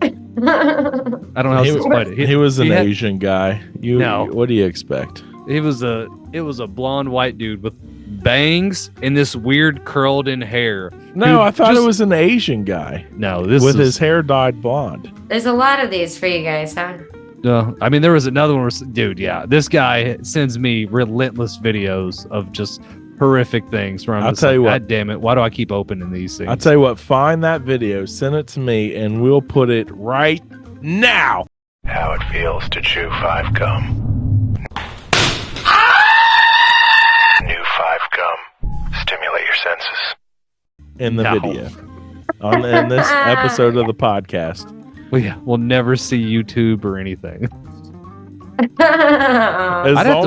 B: I don't know how to explain it.
A: He was an
B: had-
A: Asian guy.
B: No.
A: What do you expect?
B: It was a blonde white dude with bangs and this weird curled in hair.
A: No,
B: Who
A: I thought
B: just-
A: it was an Asian guy
B: No, this
A: with
B: is,
A: his hair dyed blonde.
C: There's a lot of these for you guys, huh?
B: I mean, there was another one where, dude, yeah, this guy sends me relentless videos of just horrific things where I'm
A: I'll
B: just
A: tell
B: like,
A: you what.
B: God damn it, why do I keep opening these things?
A: I'll tell you what, find that video, send it to me, and we'll put it right now.
E: How it feels to chew 5 Gum. New 5 Gum. Stimulate your senses.
A: In the
B: No.
A: video. In this episode of the podcast.
B: We'll never see YouTube or anything.
A: As
B: I'd have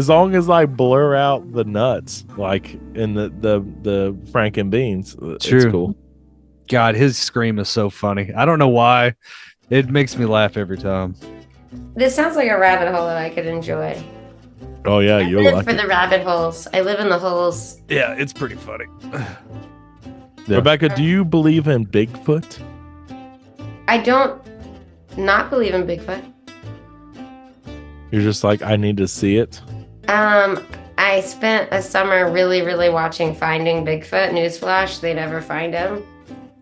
A: long as I blur out the nuts, like in the Franken beans, it's
B: True.
A: cool.
B: God, his scream is so funny. I don't know why. It makes me laugh every time.
C: This sounds like a rabbit hole that I could enjoy.
A: Oh yeah,
C: I
A: you'll
C: live
A: like
C: for
A: it.
C: the rabbit holes. I live in the holes.
B: Yeah, it's pretty funny.
A: Yeah. Rebecca, do you believe in Bigfoot?
C: I don't not believe in Bigfoot.
A: You're just like, I need to see it.
C: I spent a summer really, really watching Finding Bigfoot. Newsflash, they never find him.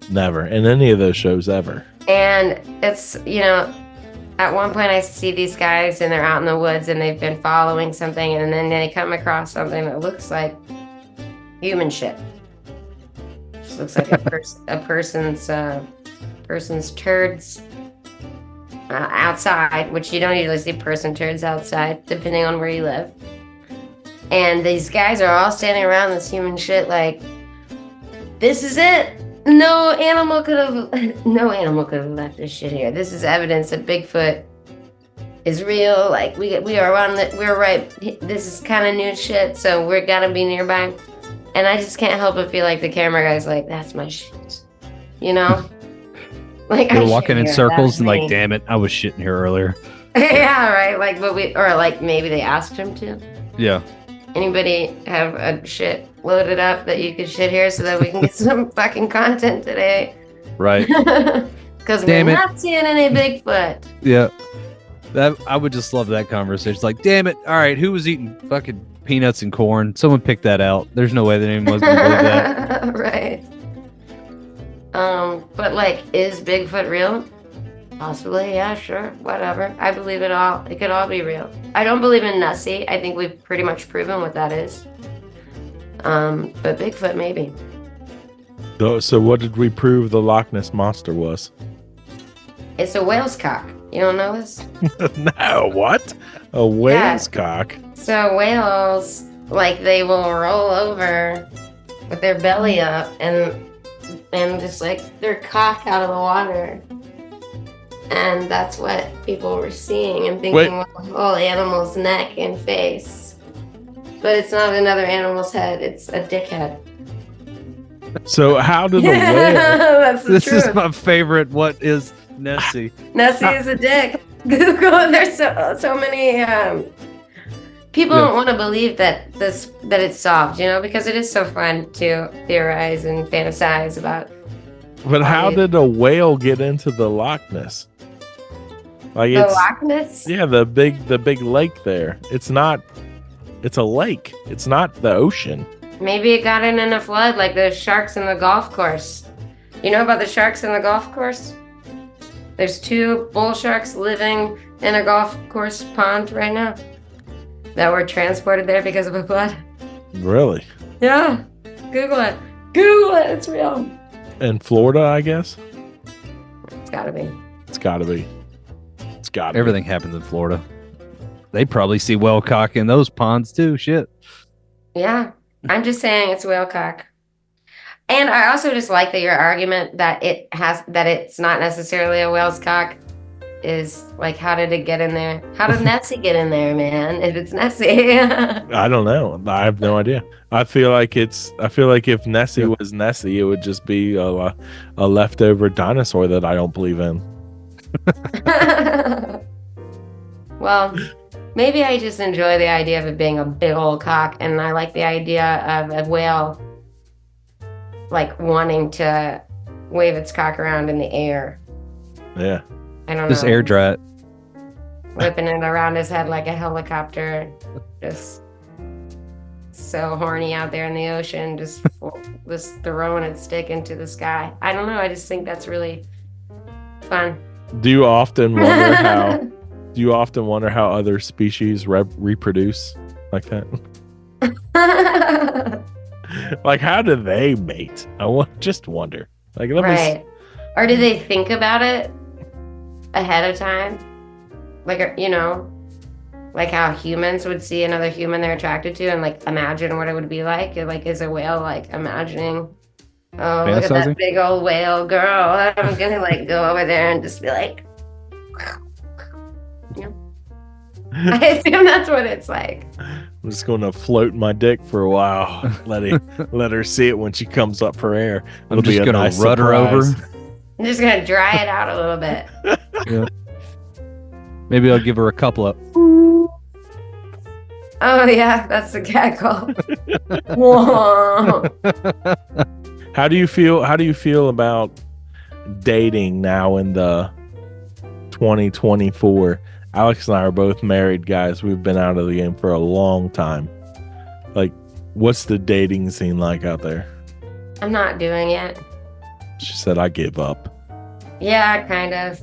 A: Never in any of those shows ever.
C: And it's, at one point I see these guys and they're out in the woods and they've been following something and then they come across something that looks like human shit. just looks like a person's turds outside, which you don't usually see person turds outside, depending on where you live. And these guys are all standing around this human shit like, this is it. No animal could have left this shit here. This is evidence that Bigfoot is real. Like we're right. This is kind of new shit, so we're gotta be nearby. And I just can't help but feel like the camera guy's like, that's my shit. You know? Like
B: they're walking in circles and like, damn it, I was shitting here earlier.
C: Yeah, right. Like, like maybe they asked him to.
B: Yeah.
C: Anybody have a shit loaded up that you could shit here so that we can get some fucking content today?
B: Right.
C: Because we're not seeing any Bigfoot.
B: Yeah. That I would just love that conversation. It's like, damn it. All right, who was eating fucking peanuts and corn? Someone picked that out. There's no way that anyone was going to believe that.
C: Right. But like, is Bigfoot real? Possibly, yeah, sure, whatever. I believe it all. It could all be real. I don't believe in Nessie. I think we've pretty much proven what that is. But Bigfoot, maybe.
A: So what did we prove the Loch Ness Monster was?
C: It's a whale's cock. You don't know this?
A: No, what? A whale's cock?
C: So whales, like, they will roll over with their belly up and just like their cock out of the water. And that's what people were seeing and thinking was the whole animal's neck and face. But it's not another animal's head, it's a dick head.
A: So how did the whale...
C: That's the
B: this
C: truth.
B: is my favorite. What is Nessie?
C: Nessie is a dick. Google, there's so many... people don't want to believe that it's solved, you know, because it is so fun to theorize and fantasize about.
A: But how did a whale get into the Loch Ness? Like
C: the Loch Ness?
A: Yeah, the big lake there. It's a lake. It's not the ocean.
C: Maybe it got in a flood like the sharks in the golf course. You know about the sharks in the golf course? There's 2 bull sharks living in a golf course pond right now that were transported there because of a flood.
A: Really?
C: Yeah. Google it. Google it. It's real.
A: In Florida, I guess?
C: It's gotta be.
A: It's gotta be. It's gotta
B: Everything happens in Florida. They probably see whale cock in those ponds too. Shit.
C: Yeah. I'm just saying it's whale cock. And I also just like that your argument that it's not necessarily a whale's cock is like, how did it get in there? How did Nessie get in there, man? If it's Nessie.
A: I don't know. I have no idea. I feel like if Nessie was Nessie, it would just be a leftover dinosaur that I don't believe in.
C: Well, maybe I just enjoy the idea of it being a big old cock, and I like the idea of a whale like wanting to wave its cock around in the air.
A: Yeah.
C: I don't know.
B: Just air dry it.
C: Whipping it around his head like a helicopter. Just so horny out there in the ocean, just throwing its stick into the sky. I don't know. I just think that's really fun.
A: Do you often wonder how other species reproduce like that? Like, how do they mate? Just wonder. Like,
C: right. Or do they think about it ahead of time? Like, you know, like how humans would see another human they're attracted to and like imagine what it would be like. Like, is a whale like imagining, oh, look at that big old whale girl. I'm gonna like go over there and just be like, you know? I assume that's what it's like.
A: I'm just going to float my dick for a while. Let her see it when she comes up for air.
B: I'm just going to rudder over.
C: I'm just going to dry it out a little bit.
B: Yeah. Maybe I'll give her a couple of.
C: Oh yeah, that's the cackle. Whoa.
A: How do you feel about dating now in the 2024? Alex and I are both married guys. We've been out of the game for a long time. Like, what's the dating scene like out there?
C: I'm not doing it.
A: She said, I give up.
C: Yeah, kind of.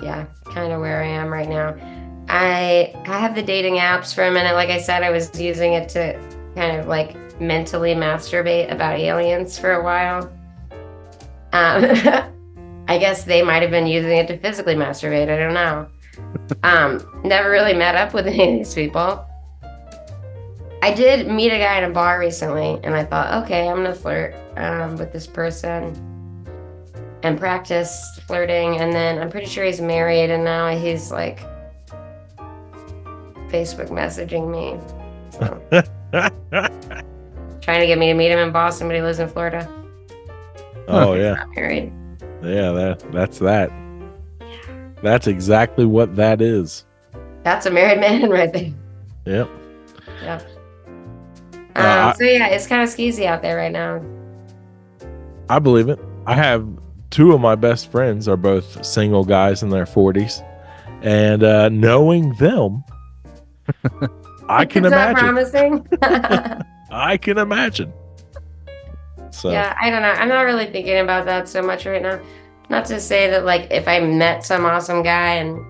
C: Yeah, kind of where I am right now. I have the dating apps for a minute. Like I said, I was using it to kind of like mentally masturbate about aliens for a while. I guess they might have been using it to physically masturbate. I don't know. Never really met up with any of these people. I did meet a guy in a bar recently, and I thought, okay, I'm gonna flirt with this person and practice flirting. And then I'm pretty sure he's married, and now he's like Facebook messaging me, so trying to get me to meet him in Boston, but he lives in Florida.
A: Oh
C: He's
A: yeah,
C: not married.
A: yeah. That's that. That's exactly what that is.
C: That's a married man right there.
A: Yep.
C: Yep. So yeah, it's kind of skeezy out there right now.
A: I believe it. I have two of my best friends are both single guys in their 40s, and knowing them, I can
C: Is that
A: imagine.
C: promising?
A: I can imagine. So
C: Yeah, I don't know. I'm not really thinking about that so much right now. Not to say that, like, if I met some awesome guy and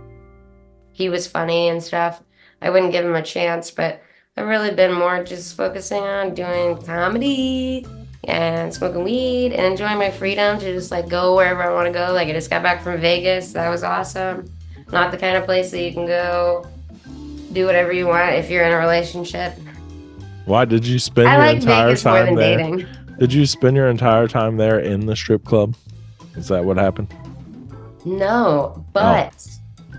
C: he was funny and stuff, I wouldn't give him a chance, but I've really been more just focusing on doing comedy and smoking weed and enjoying my freedom to just, like, go wherever I want to go. Like, I just got back from Vegas. That was awesome. Not the kind of place that you can go do whatever you want if you're in a relationship.
A: why did you spend
C: I
A: your
C: like
A: entire
C: Vegas more
A: time
C: than
A: there?
C: dating.
A: Did you spend your entire time there in the strip club? Is that what happened?
C: No, but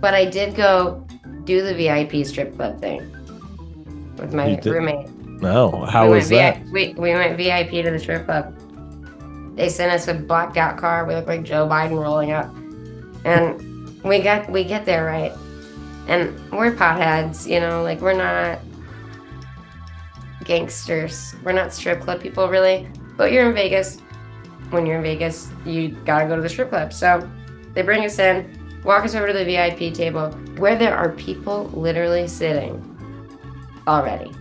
C: I did go do the VIP strip club thing with my roommate.
A: No. How was that?
C: We went VIP to the strip club. They sent us a blacked out car. We looked like Joe Biden rolling up, and we get there right, and we're potheads, you know, like we're not gangsters. We're not strip club people really, but you're in Vegas. When you're in Vegas, you gotta go to the strip club. So they bring us in, walk us over to the VIP table where there are people literally sitting already.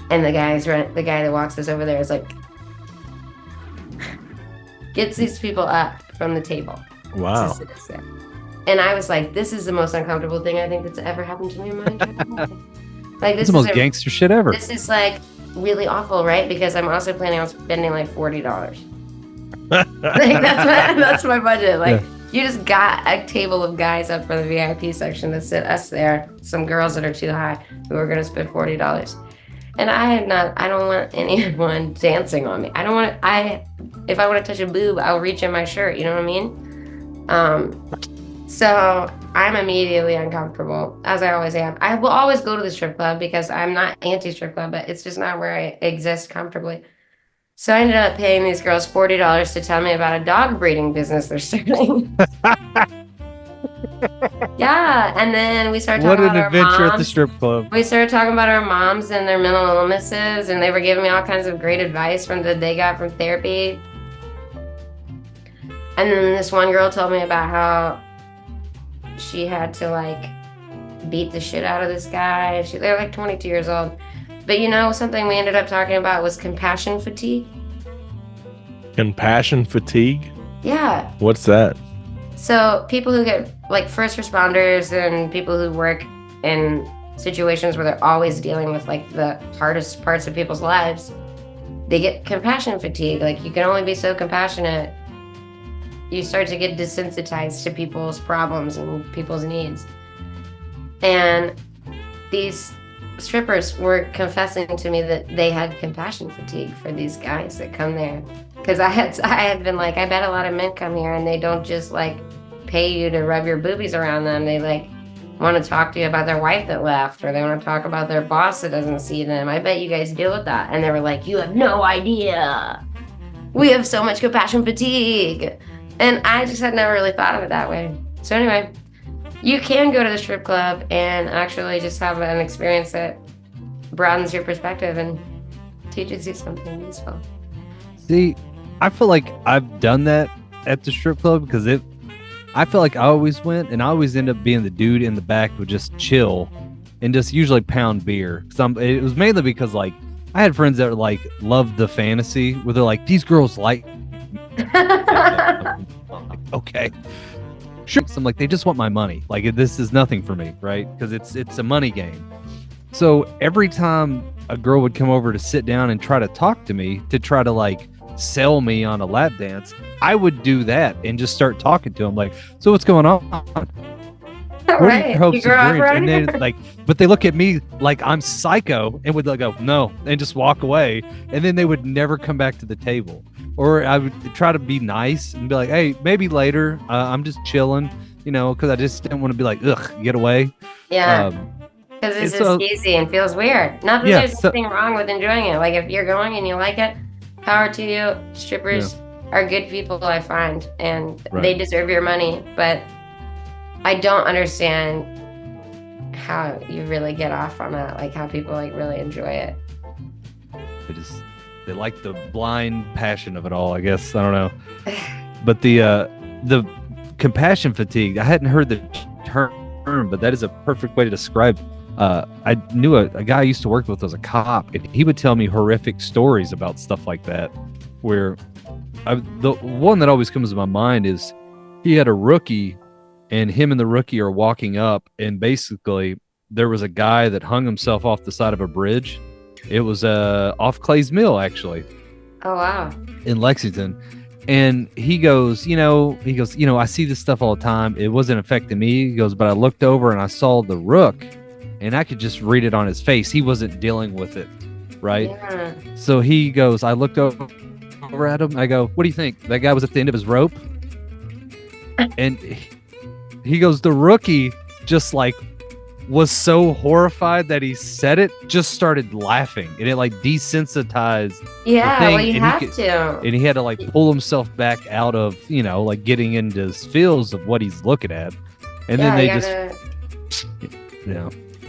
C: And the guy that walks us over there is like, gets these people up from the table.
A: Wow.
C: To sit us there. And I was like, this is the most uncomfortable thing I think that's ever happened to me in my entire life. Like,
B: This is the most gangster shit ever.
C: This is like really awful, right? Because I'm also planning on spending like $40. Like that's my budget. Like you just got a table of guys up for the VIP section to sit us there, some girls that are too high who are gonna spend $40. And I don't want anyone dancing on me. If I want to touch a boob, I'll reach in my shirt, you know what I mean? So I'm immediately uncomfortable, as I always am. I will always go to the strip club because I'm not anti-strip club, but it's just not where I exist comfortably. So I ended up paying these girls $40 to tell me about a dog breeding business they're starting. Yeah, and then we started talking about our moms. What an adventure
B: at the strip club.
C: We started talking about our moms and their mental illnesses, and they were giving me all kinds of great advice that they got from therapy. And then this one girl told me about how she had to like beat the shit out of this guy. They're like 22 years old. But you know, something we ended up talking about was compassion fatigue.
A: Compassion fatigue?
C: Yeah.
A: What's that?
C: So people who get like first responders and people who work in situations where they're always dealing with like the hardest parts of people's lives, they get compassion fatigue. Like you can only be so compassionate. You start to get desensitized to people's problems and people's needs. And these strippers were confessing to me that they had compassion fatigue for these guys that come there. Because I had been like, I bet a lot of men come here and they don't just like pay you to rub your boobies around them. They like want to talk to you about their wife that left, or they want to talk about their boss that doesn't see them. I bet you guys deal with that. And they were like, you have no idea. We have so much compassion fatigue. And I just had never really thought of it that way. So anyway, you can go to the strip club and actually just have an experience that broadens your perspective and teaches you something useful.
B: See, I feel like I've done that at the strip club because I feel like I always went and I always end up being the dude in the back who would just chill and just usually pound beer. It was mainly because like I had friends that were like loved the fantasy where they're like, these girls like okay. Sure. So I'm like, they just want my money. Like this is nothing for me, right? Because it's a money game. So every time a girl would come over to sit down and try to talk to me to try to like sell me on a lap dance, I would do that and just start talking to them like, so what's going on? What are your hopes and dreams? And they like, but they look at me like I'm psycho and would like go no and just walk away, and then they would never come back to the table. Or I would try to be nice and be like, hey, maybe later. I'm just chilling, because I just didn't want to be like, ugh, get away.
C: Yeah. Because it's just easy and feels weird. Not that there's anything wrong with enjoying it. Like if you're going and you like it, power to you. Strippers are good people, I find, and they deserve your money. But I don't understand how you really get off on that. Like how people like really enjoy it.
B: They like the blind passion of it all, I guess. I don't know. But the compassion fatigue, I hadn't heard the term, but that is a perfect way to describe. I knew a guy I used to work with was a cop, and he would tell me horrific stories about stuff like that. Where the one that always comes to my mind is he had a rookie, and him and the rookie are walking up, and basically there was a guy that hung himself off the side of a bridge. It was off Clay's Mill, actually.
C: Oh, wow.
B: In Lexington. And he goes, I see this stuff all the time. It wasn't affecting me. He goes, but I looked over and I saw the rook, and I could just read it on his face. He wasn't dealing with it, right? Yeah. So he goes, I looked over at him. I go, what do you think? That guy was at the end of his rope? And he goes, the rookie just like was so horrified that he said it, just started laughing, and it like desensitized.
C: Yeah, well, you have to.
B: And he had to like pull himself back out of, like getting into his feels of what he's looking at. And then they just,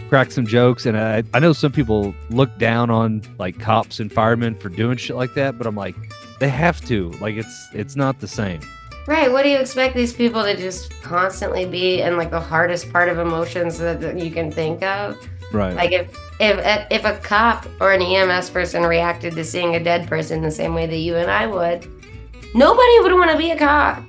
B: crack some jokes. And I know some people look down on like cops and firemen for doing shit like that, but I'm like, they have to. Like, it's not the same.
C: Right. What do you expect these people to just constantly be in like the hardest part of emotions that you can think of?
B: Right.
C: Like if a cop or an EMS person reacted to seeing a dead person the same way that you and I would, nobody would want to be a cop.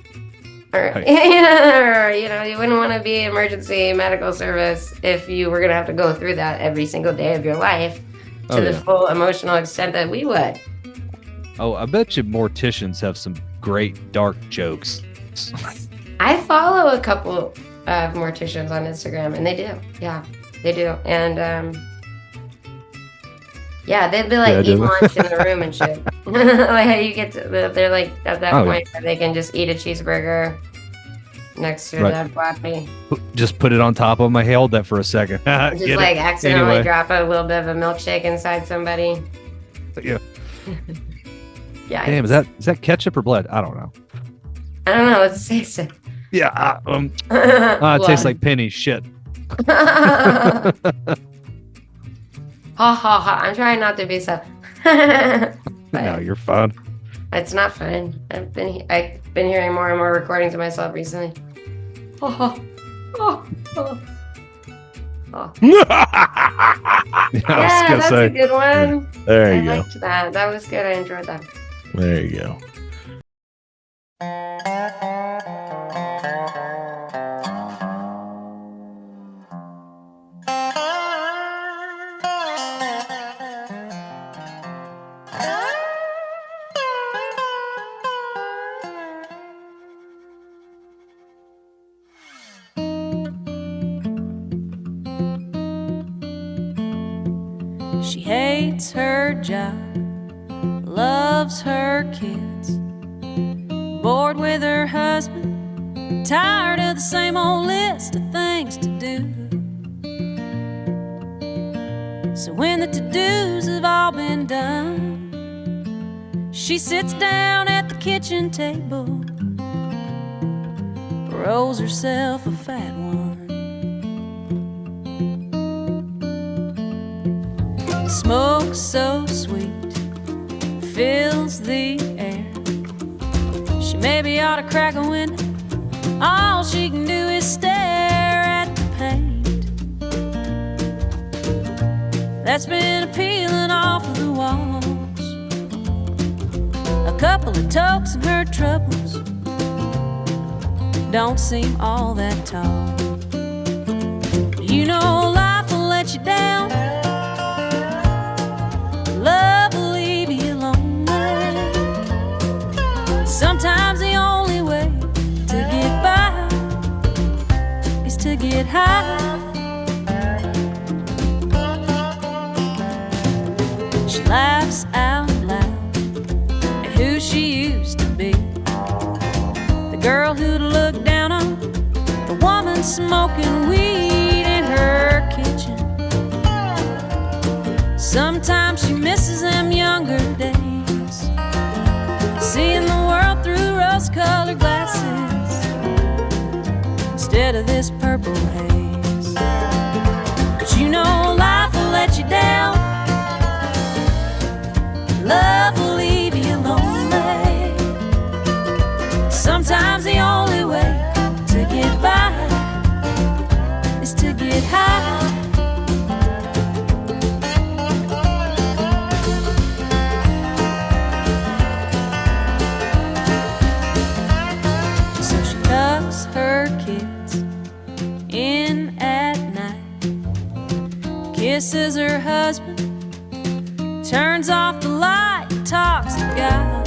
C: Or, right. You wouldn't want to be emergency medical service if you were going to have to go through that every single day of your life to the full emotional extent that we would.
B: Oh, I bet you morticians have some great dark jokes.
C: I follow a couple of morticians on Instagram, and they do. Yeah, they do. And they'd be like eating lunch in the room and shit. Like how you get to, they're like at that point where they can just eat a cheeseburger next to that body.
B: Just put it on top of them. I held that for a second.
C: Just like accidentally drop a little bit of a milkshake inside somebody.
B: Yeah.
C: Yeah.
B: Damn, is that ketchup or blood? I don't know.
C: I don't know. Let's taste it.
B: Yeah. It tastes like pennies. Shit.
C: Ha ha ha. I'm trying not to be so.
B: No, you're fine.
C: It's not fun. I've been hearing more and more recordings of myself recently. Oh, oh, oh. Oh. That's a good one.
A: There you go.
C: I liked that. That was good. I enjoyed that.
A: There you go.
D: She hates her job, loves her kids, bored with her husband, tired of the same old list of things to do. So when the to-dos have all been done, she sits down at the kitchen table, rolls herself a fat one. Smoke so sweet fills the air. She maybe ought to crack a window. All she can do is stare at the paint that's been peeling off of the walls. A couple of tokes and her troubles don't seem all that tall. You know life will let you down get high. She laughs out loud at who she used to be. The girl who'd look down on the woman smoking weed in her kitchen. Sometimes she misses them younger days, seeing the world through rose-colored glasses instead of this purple haze. But you know life will let you down, love will leave you lonely. Sometimes the only way to get by is to get high. So she tucks her kids in at night, kisses her husband, turns off the light, talks to God,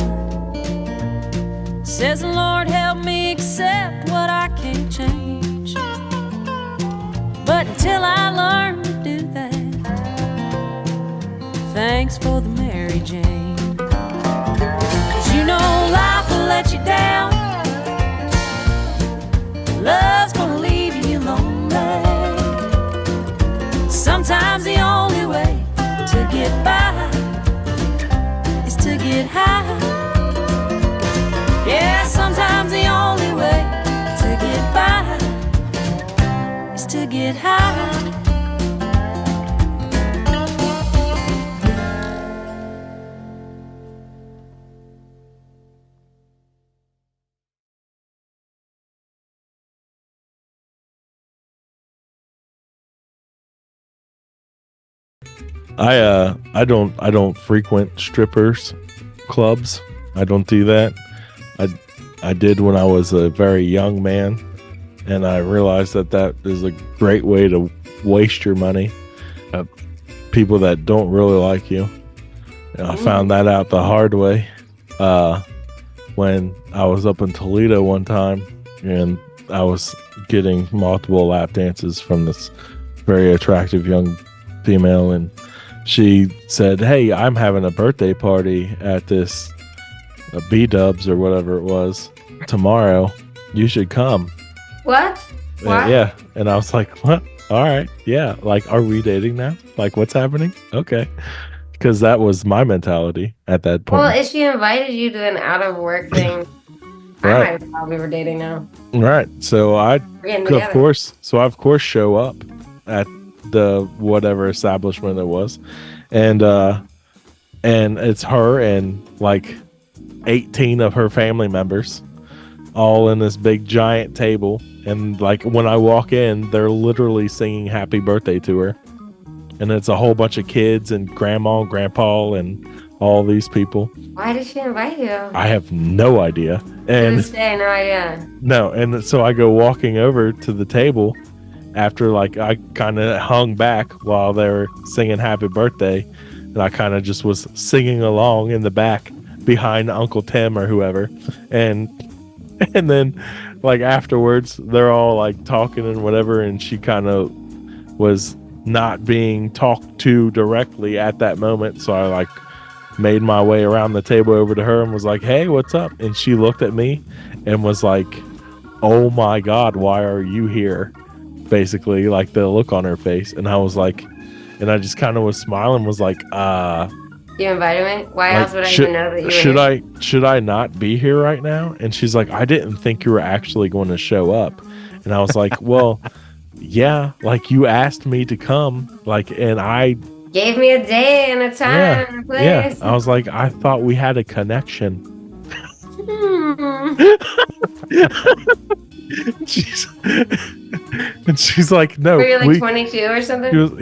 D: says, Lord, help me accept what I can't change. But until I learn to do that, thanks for the Mary Jane. 'Cause you know life will let you down, love's gonna leave you lonely. Sometimes the only way to get by is to get high. Yeah, sometimes the only way to get by is to get high.
A: I don't frequent strippers clubs. I don't do that. I did when I was a very young man, and I realized that is a great way to waste your money. People that don't really like you. And I found that out the hard way when I was up in Toledo one time, and I was getting multiple lap dances from this very attractive young female, and she said, "Hey, I'm having a birthday party at this B-dubs or whatever it was tomorrow. You should come."
C: What? Why?
A: Yeah. And I was like, "What? All right. Yeah. Like, are we dating now? Like, what's happening?" Okay. Because that was my mentality at that point.
C: Well, if she invited you to an out of work thing, I
A: Right.
C: might have thought we were dating now.
A: Right. So I,
C: We're getting
A: of
C: together.
A: course, show up at the whatever establishment it was, and it's her and like 18 of her family members all in this big giant table, and like when I walk in, they're literally singing happy birthday to her, and it's a whole bunch of kids and grandma and grandpa and all these people.
C: Why did she invite you?
A: I have no idea.
C: To
A: And
C: this day, no idea.
A: no, and so I go walking over to the table after like I kind of hung back while they were singing happy birthday, and I kind of just was singing along in the back behind Uncle Tim or whoever, and then like afterwards they're all like talking and whatever, and she kind of was not being talked to directly at that moment, so I like made my way around the table over to her and was like, "Hey, what's up?" And she looked at me and was like, "Oh my God, why are you here?" Basically, like the look on her face. And I was like, and I just kind of was smiling, was like,
C: You invited me? Why
A: like,
C: else would I even know that you were here?
A: should I not be here right now? And she's like, "I didn't think you were actually going to show up." And I was like, "Well, yeah, like you asked me to come, like, and I
C: Gave me a day and a time and a place.
A: yeah." I was like, "I thought we had a connection."
C: Hmm.
A: she's like, "No,
C: Were you like 22 or something?
A: She was,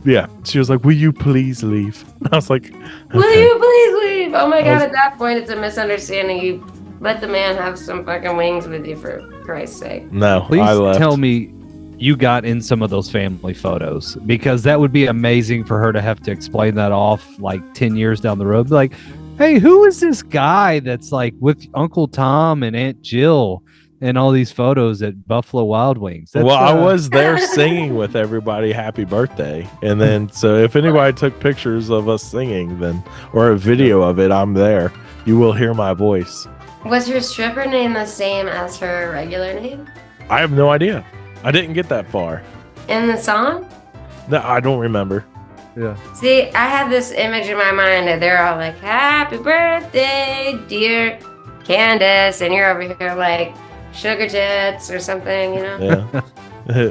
A: yeah. She was like, "Will you please leave?" I was like,
C: Will
A: "Okay."
C: you please leave? Oh my
A: I
C: God,
A: was-
C: at that point, it's a misunderstanding. You let the man have some fucking wings with you, for Christ's sake.
A: No,
B: Please
A: I left.
B: tell me you got in some of those family photos, because that would be amazing for her to have to explain that off like 10 years down the road. Like, hey, who is this guy that's like with Uncle Tom and Aunt Jill? and all these photos at Buffalo Wild Wings.
A: Well, I was there singing with everybody happy birthday. And then, so if anybody took pictures of us singing, then, or a video of it, I'm there. You will hear my voice.
C: Was her stripper name the same as her regular name?
A: I have no idea. I didn't get that far.
C: In the song?
A: No, I don't remember.
B: Yeah.
C: See, I had this image in my mind that they're all like, happy birthday, dear Candace. And you're over here like, sugar tits or something, you know?
A: Yeah.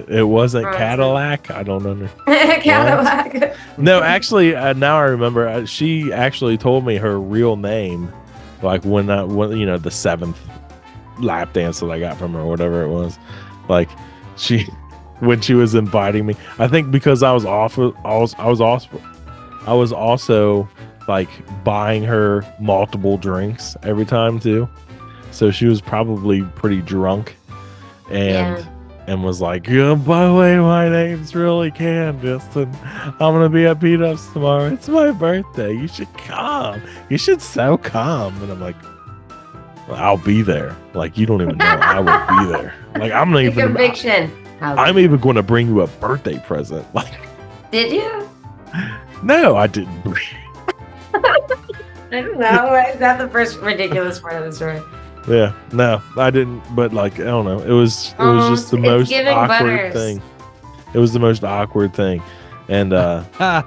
A: It wasn't Cadillac. I don't understand.
C: Cadillac.
A: No, actually, now I remember. She actually told me her real name, like when you know, the 7th lap dance that I got from her, or whatever it was. Like when she was inviting me, I think because I was also like buying her multiple drinks every time too. So she was probably pretty drunk, and was like, yeah, by the way, my name's really Candace, and I'm gonna be at Beat Ups tomorrow. It's my birthday. You should come. You should so come. And I'm like, well, I'll be there. Like, you don't even know. I will be there. Like, I'm not even.
C: Conviction.
A: I'm even going to bring you a birthday present. Like,
C: did you?
A: No, I didn't.
C: I don't know. Is that the first ridiculous part of the story?
A: Yeah, no, I didn't. But like, I don't know. It was just the most awkward thing. It was the most awkward thing, and yeah.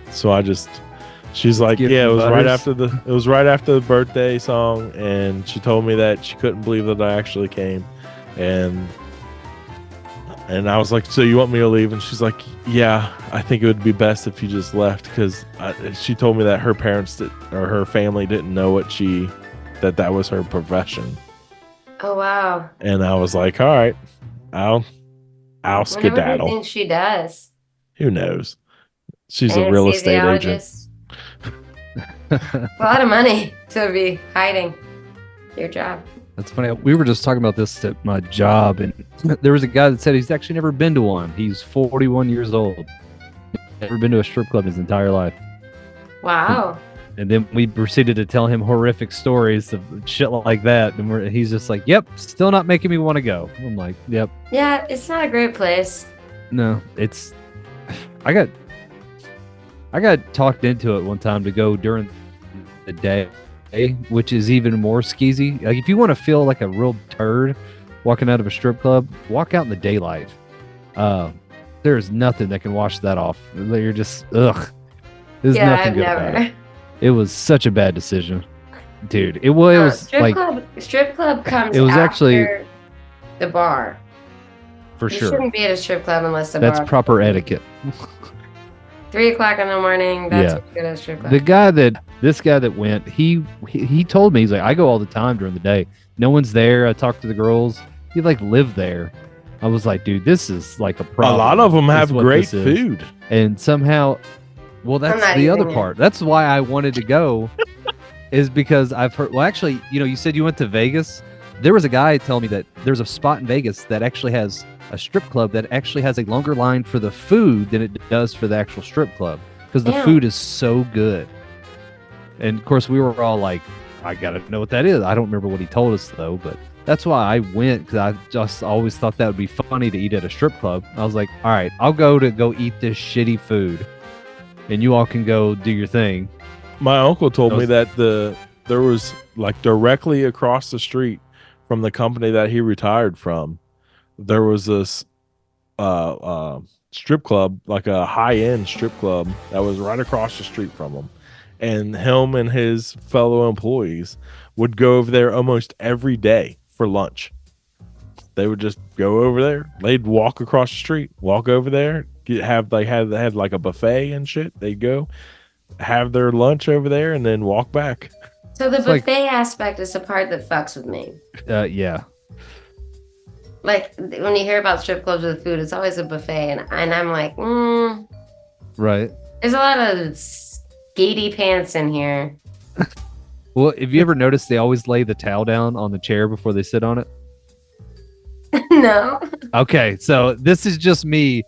A: So she's like, yeah, it was right after the birthday song, and she told me that she couldn't believe that I actually came, and I was like, so you want me to leave? And she's like, yeah, I think it would be best if you just left, because she told me that her parents or her family didn't know that was her profession.
C: Oh wow!
A: And I was like, all right, I'll skedaddle.
C: What do you think she does?
A: Who knows? She's a real estate agent.
C: A lot of money to be hiding your job.
B: That's funny. We were just talking about this at my job, and there was a guy that said he's actually never been to one. He's 41 years old. Never been to a strip club his entire life.
C: Wow.
B: And then we proceeded to tell him horrific stories of shit like that. And he's just like, yep, still not making me want to go. I'm like, yep.
C: Yeah, it's not a great place.
B: No, I got talked into it one time to go during the day, which is even more skeezy. Like, if you want to feel like a real turd walking out of a strip club, walk out in the daylight. There's nothing that can wash that off. You're just, ugh. There's nothing good about it. It was such a bad decision, dude. It was
C: strip club comes.
B: It was
C: after
B: actually
C: the bar.
B: For sure.
C: You shouldn't be at a strip club unless
B: that's proper etiquette.
C: 3:00 in the morning. That's what you go to a strip club.
B: This guy that went, he told me, he's like, I go all the time during the day. No one's there. I talk to the girls. He like live there. I was like, dude, this is like a problem.
A: A lot of them have great food,
B: and somehow, well, that's the other part. That's why I wanted to go, is because I've heard. Well, actually, you said you went to Vegas. There was a guy telling me that there's a spot in Vegas that actually has a strip club that actually has a longer line for the food than it does for the actual strip club, because the food is so good. And of course, we were all like, I gotta know what that is. I don't remember what he told us though, but that's why I went, because I just always thought that would be funny to eat at a strip club. I was like, all right, I'll go eat this shitty food, and you all can go do your thing.
A: My uncle told me that there was like directly across the street from the company that he retired from, there was this strip club, like a high-end strip club that was right across the street from him. And him and his fellow employees would go over there almost every day for lunch. They would just go over there. They'd walk across the street, walk over there, they had like a buffet and shit. They'd go have their lunch over there and then walk back.
C: So the buffet aspect is the part that fucks with me.
B: Yeah.
C: Like, when you hear about strip clubs with food, it's always a buffet, and I'm like,
B: Right.
C: There's a lot of skatey pants in here.
B: Well, have you ever noticed they always lay the towel down on the chair before they sit on it?
C: No.
B: Okay, so this is just me,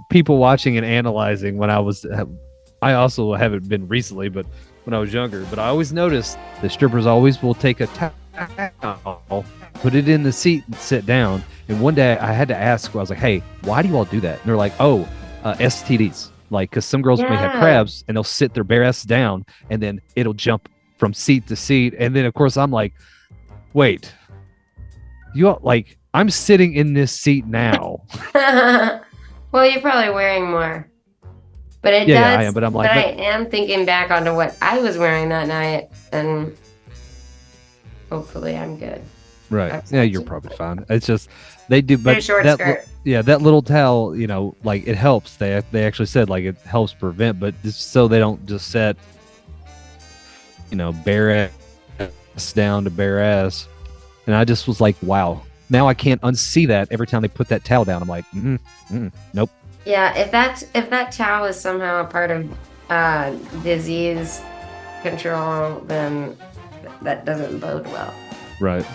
B: people watching and analyzing when I also haven't been recently, but when I was younger, but I always noticed the strippers always will take a towel, put it in the seat, and sit down. And one day I had to ask, I was like, "Hey, why do you all do that?" And they're like, "Oh, STDs." Like, because some girls may have crabs and they'll sit their bare ass down, and then it'll jump from seat to seat. And then of course I'm like, "Wait, you all, like I'm sitting in this seat now."
C: Well, you're probably wearing more. But it does.
B: Yeah, I am. But I'm like,
C: I am thinking back onto what I was wearing that night, and hopefully I'm good.
B: right? Yeah, you're probably fine. It's just they do, but
C: Very short
B: that
C: skirt.
B: that little towel, like it helps. They actually said like it helps prevent, but just so they don't just set, bare ass down to bare ass. And I just was like, wow. Now I can't unsee that every time they put that towel down. I'm like, nope.
C: Yeah, if that towel is somehow a part of disease control, then that doesn't bode well.
B: Right.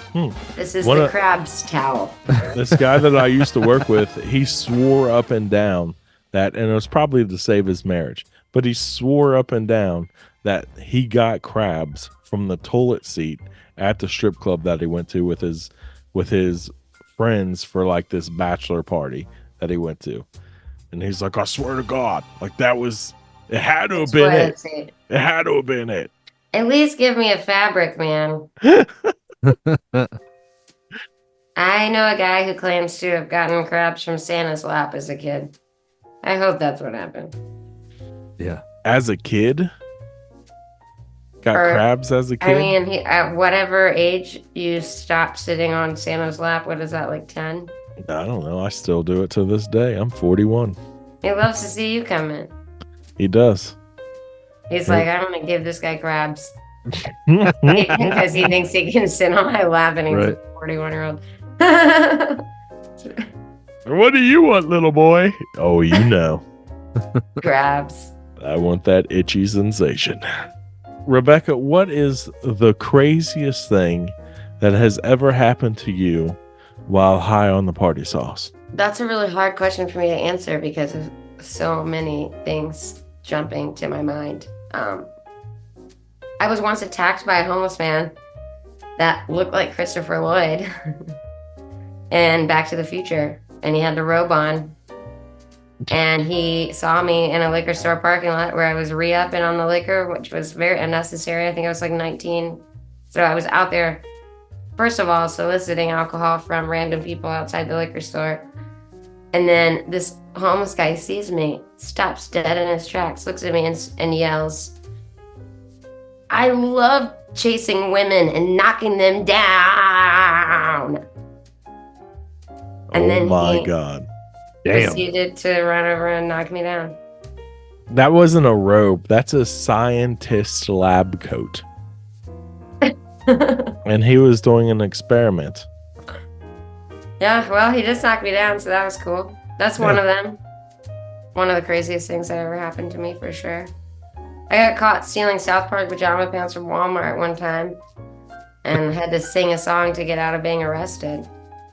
C: This is the crab's towel.
A: This guy that I used to work with, he swore up and down that, and it was probably to save his marriage, but he swore up and down that he got crabs from the toilet seat at the strip club that he went to with his friends for like this bachelor party that he went to. And he's like, I swear to God, like it had to have been it. It had to have been it.
C: At least give me a fabric, man. I know a guy who claims to have gotten crabs from Santa's lap as a kid. I hope that's what happened.
B: Yeah.
A: As a kid? Got crabs as a kid?
C: I mean, at whatever age you stop sitting on Santa's lap, what is that, like 10?
A: I don't know. I still do it to this day. I'm 41.
C: He loves to see you come in.
A: He does.
C: He's like, I'm going to give this guy crabs. Because he thinks he can sit on my lap and he's a 41-year-old.
A: What do you want, little boy? Oh, you know.
C: Crabs.
A: I want that itchy sensation. Rebecca, what is the craziest thing that has ever happened to you while high on the party sauce?
C: That's a really hard question for me to answer because of so many things jumping to my mind. I was once attacked by a homeless man that looked like Christopher Lloyd in Back to the Future, and he had the robe on. And he saw me in a liquor store parking lot where I was re-upping on the liquor, which was very unnecessary. I think I was like 19. So I was out there, first of all, soliciting alcohol from random people outside the liquor store. And then this homeless guy sees me, stops dead in his tracks, looks at me and yells, I love chasing women and knocking them down. And then
A: God.
B: Damn.
C: Proceeded to run over and knock me down.
A: That wasn't a robe. That's a scientist lab coat. And he was doing an experiment.
C: Yeah, well, he just knocked me down, so that was cool. That's one of them. One of the craziest things that ever happened to me, for sure. I got caught stealing South Park pajama pants from Walmart one time and had to sing a song to get out of being arrested.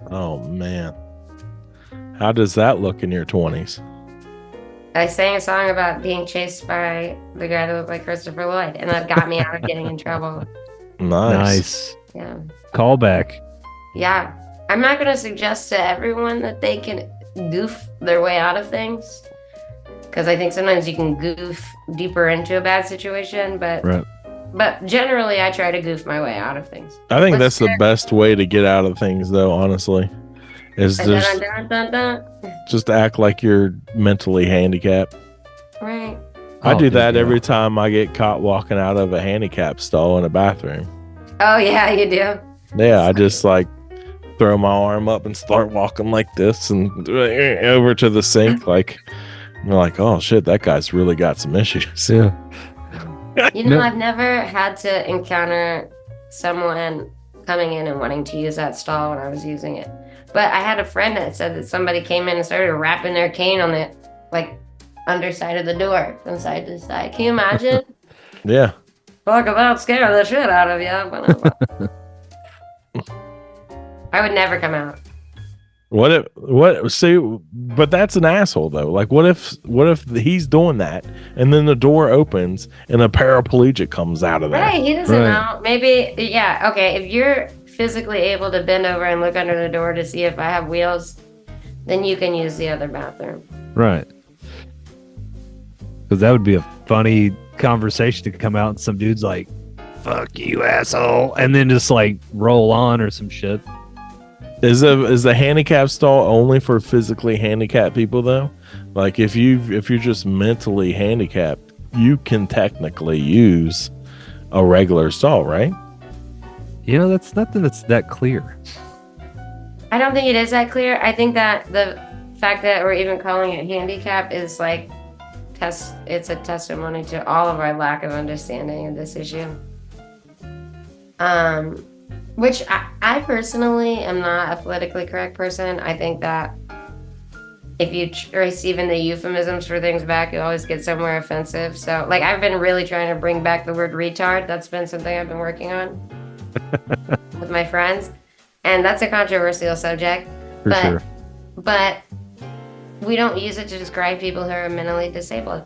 A: Oh, man. How does that look in your 20s?
C: I sang a song about being chased by the guy that looked like Christopher Lloyd, and that got me out of getting in trouble.
A: Nice.
C: Yeah.
B: Callback.
C: Yeah. I'm not going to suggest to everyone that they can goof their way out of things, because I think sometimes you can goof deeper into a bad situation, but generally I try to goof my way out of things.
A: I think that's the best way to get out of things, though, honestly, is just act like you're mentally handicapped.
C: Right.
A: I do that every time I get caught walking out of a handicap stall in a bathroom.
C: Oh, yeah, you do.
A: Yeah, I just like throw my arm up and start walking like this and over to the sink. Like, you're like, oh shit, that guy's really got some issues.
B: Yeah.
C: You know, I've never had to encounter someone coming in and wanting to use that stall when I was using it. But I had a friend that said that somebody came in and started wrapping their cane on the underside of the door from side to side. Can you imagine?
A: Yeah.
C: Fuck, that scare the shit out of you. I would never come out.
A: But that's an asshole though. Like what if he's doing that and then the door opens and a paraplegic comes out of there?
C: Right, he doesn't know. Maybe, yeah, okay. If you're physically able to bend over and look under the door to see if I have wheels, then you can use the other bathroom.
B: Right. Because that would be a funny conversation to come out and some dude's like, fuck you, asshole. And then just like roll on or some shit.
A: Is the handicap stall only for physically handicapped people though? Like if you're just mentally handicapped, you can technically use a regular stall, right?
B: That's nothing that's that clear.
C: I don't think it is that clear. I think that the fact that we're even calling it handicap is like it's a testimony to all of our lack of understanding of this issue. Which I personally am not a politically correct person. I think that if you trace even the euphemisms for things back, you always get somewhere offensive. So, like, I've been really trying to bring back the word retard. That's been something I've been working on with my friends. And that's a controversial subject.
B: For sure.
C: But we don't use it to describe people who are mentally disabled.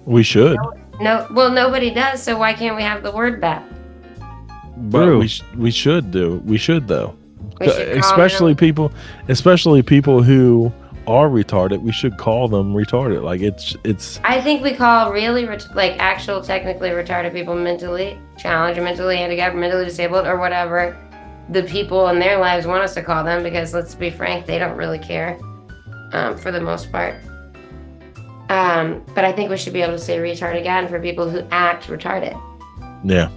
A: We should.
C: Well, nobody does. So why can't we have the word back?
A: But we should though.
C: We should
A: especially people who are retarded. We should call them retarded. Like it's.
C: I think we call really actual technically retarded people mentally challenged, mentally handicapped, mentally disabled, or whatever the people in their lives want us to call them. Because let's be frank, they don't really care for the most part. But I think we should be able to say retard again for people who act retarded.
A: Yeah.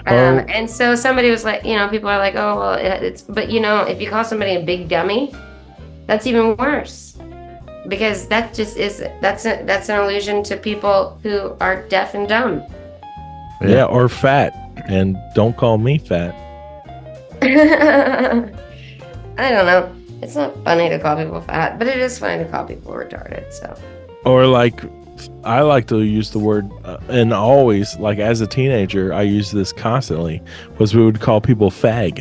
C: And so somebody was like, people are like, oh, well, it's, but if you call somebody a big dummy, that's even worse, because that just is, that's an allusion to people who are deaf and dumb.
A: Yeah, or fat, and don't call me fat.
C: I don't know. It's not funny to call people fat, but it is funny to call people retarded. So, or
A: like, I like to use the word, and always, like as a teenager, I used this constantly, was we would call people fag.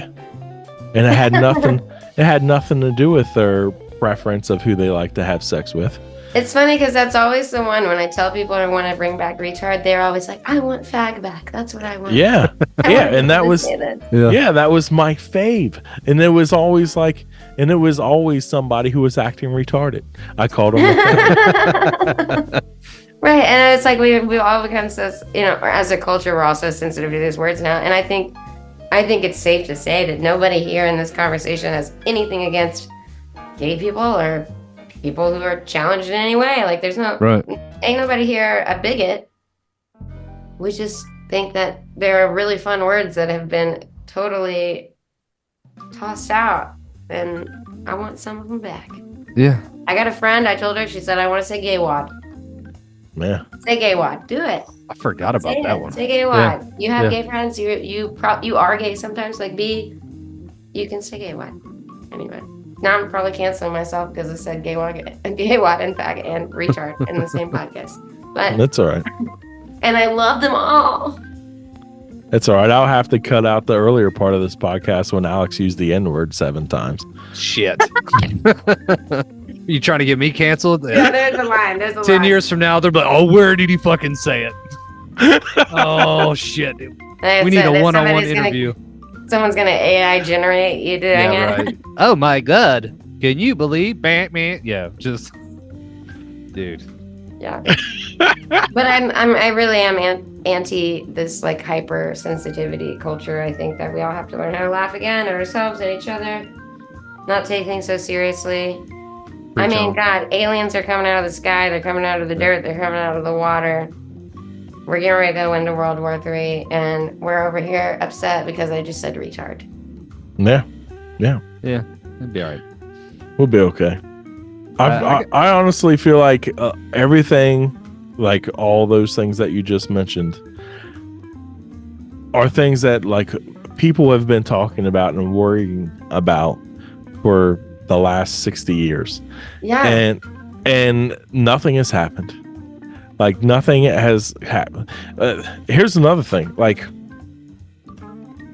A: And it had nothing it had nothing to do with their preference of who they like to have sex with.
C: It's funny because that's always the one when I tell people I want to bring back retard, they're always like, I want fag back. That's what I want.
A: Yeah. Yeah, and that was that was my fave. And it was always somebody who was acting retarded. I called them a
C: Right, and it's like we all become so, as a culture, we're all so sensitive to these words now. And I think it's safe to say that nobody here in this conversation has anything against gay people or people who are challenged in any way. Like, there's ain't nobody here a bigot. We just think that there are really fun words that have been totally tossed out, and I want some of them back.
B: Yeah.
C: I got a friend, I told her, she said, I want to say gay wad.
A: Yeah.
C: Say gay wad. Do it.
B: I forgot about that one.
C: Say gay wad. Yeah. You have gay friends. You are gay sometimes. Like, you can say gay wad. Anyway, now I'm probably canceling myself because I said gay wad, and faggot, and retard in the same podcast. But
A: that's all right.
C: And I love them all.
A: It's all right. I'll have to cut out the earlier part of this podcast when Alex used the N-word 7 times.
B: Shit. You trying to get me canceled?
C: Yeah, there's a line.
B: 10 years from now, they're like, oh, where did he fucking say it? Oh, shit. Dude. We need a one-on-one interview.
C: Someone's going to AI generate you doing it. Right.
B: Oh, my God. Can you believe? Yeah, just... Dude.
C: Yeah. But I really am anti this, like, hypersensitivity culture. I think that we all have to learn how to laugh again at ourselves, at each other. Not take things so seriously. I mean, God, aliens are coming out of the sky. They're coming out of the dirt. They're coming out of the water. We're getting ready to go into World War III, and we're over here upset because I just said retard.
A: Yeah.
B: It'd be all right.
A: We'll be okay. I honestly feel like everything, like all those things that you just mentioned, are things that, like, people have been talking about and worrying about for the last 60 years.
C: Yeah.
A: And nothing has happened. Like, nothing has happened. Here's another thing. Like,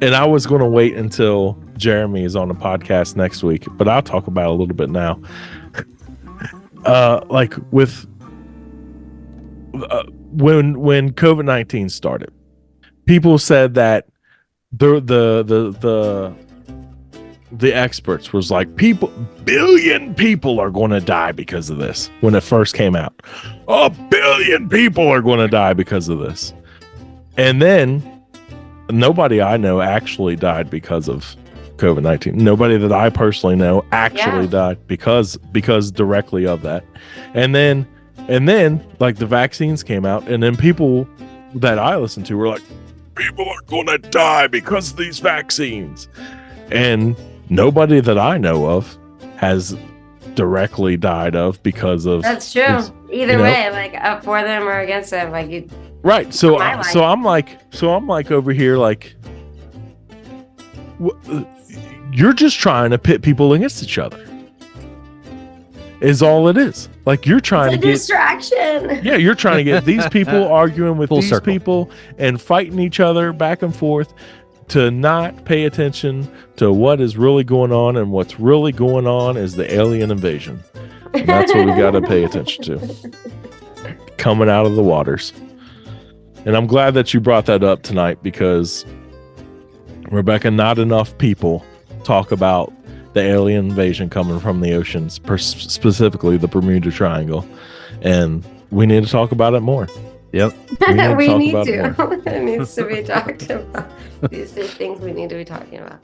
A: and I was going to wait until Jeremy is on the podcast next week, but I'll talk about it a little bit now. Like with when COVID-19 started, people said that the experts was like, billion people are going to die because of this. When it first came out, 1 billion people are going to die because of this. And then nobody I know actually died because of COVID-19. Nobody that I personally know actually died because directly of that. And then like the vaccines came out, and then people that I listened to were like, people are going to die because of these vaccines. And nobody that I know of has directly died of because of.
C: That's true. Either way, like up for them or against them, like you.
A: Right. So I'm like over here like, you're just trying to pit people against each other. Is all it is. Like you're trying to get
C: distraction.
A: Yeah, you're trying to get these people arguing with these people and fighting each other back and forth to not pay attention to what is really going on, and what's really going on is the alien invasion. And that's what we got to pay attention to. Coming out of the waters. And I'm glad that you brought that up tonight, because Rebecca, not enough people talk about the alien invasion coming from the oceans, specifically the Bermuda Triangle, and we need to talk about it more.
B: Yep,
C: we need to. It needs to be talked about. These are things we need to be talking about.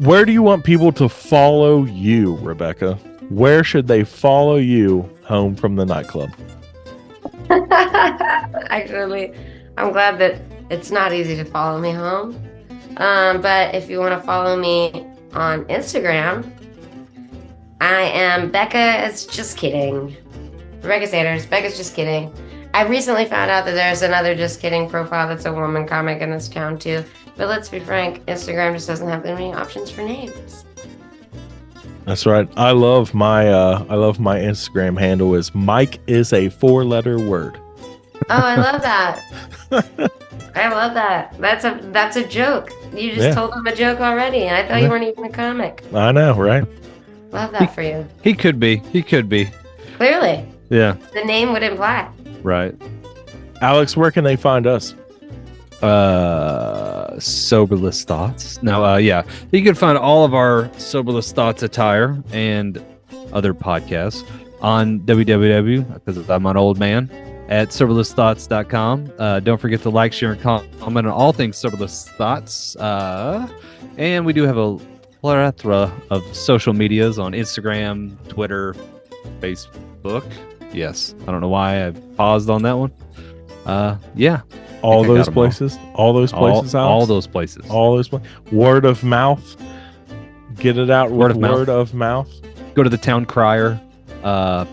A: Where do you want people to follow you, Rebecca? Where should they follow you home from the nightclub?
C: Actually, I'm glad that it's not easy to follow me home. But if you want to follow me on Instagram, I am Becca is just kidding. Rebecca Sanders, Becca's just kidding. I recently found out that there's another just kidding profile that's a woman comic in this town too. But let's be frank, Instagram just doesn't have that many options for names.
A: That's right. I love my Instagram handle is Mike is a 4-letter word.
C: Oh, I love that. I love that. That's a joke. You just told him a joke already. I thought you weren't even a comic.
A: I know, right?
C: Love that for you.
B: He could be.
C: Clearly.
B: Yeah.
C: The name would imply.
B: Right.
A: Alex, where can they find us?
B: Soberless Thoughts. No, you can find all of our Soberless Thoughts attire and other podcasts on www, because I'm an old man, at soberlessthoughts.com. Don't forget to like, share, and comment on all things Soberless Thoughts. And we do have a plethora of social medias on Instagram, Twitter, Facebook. Yes. I don't know why I paused on that one.
A: All those places. All those places. Word of mouth. Get it out. Word of mouth.
B: Go to the town crier.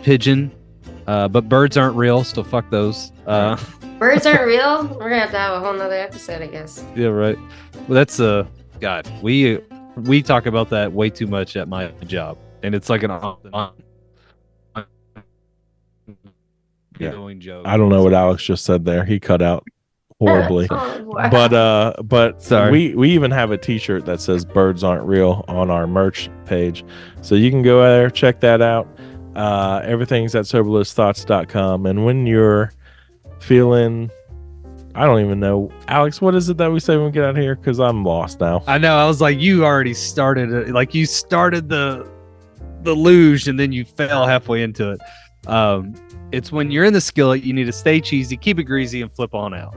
B: Pigeon. But birds aren't real, so fuck those.
C: Birds aren't real? We're gonna have to have a whole nother episode, I guess.
B: Yeah, right. Well, that's God. We talk about that way too much at my job, and it's like an ongoing joke.
A: I don't know what Alex just said there. He cut out horribly.
C: Wow.
A: But
B: sorry.
A: We even have a t-shirt that says birds aren't real on our merch page, so you can go there, check that out. Everything's at soberlessthoughts.com. And when you're feeling, I don't even know, Alex, what is it that we say when we get out of here? Because I'm lost now.
B: I know. I was like, you already started it. Like you started the luge and then you fell halfway into it. It's when you're in the skillet, you need to stay cheesy, keep it greasy, and flip on out.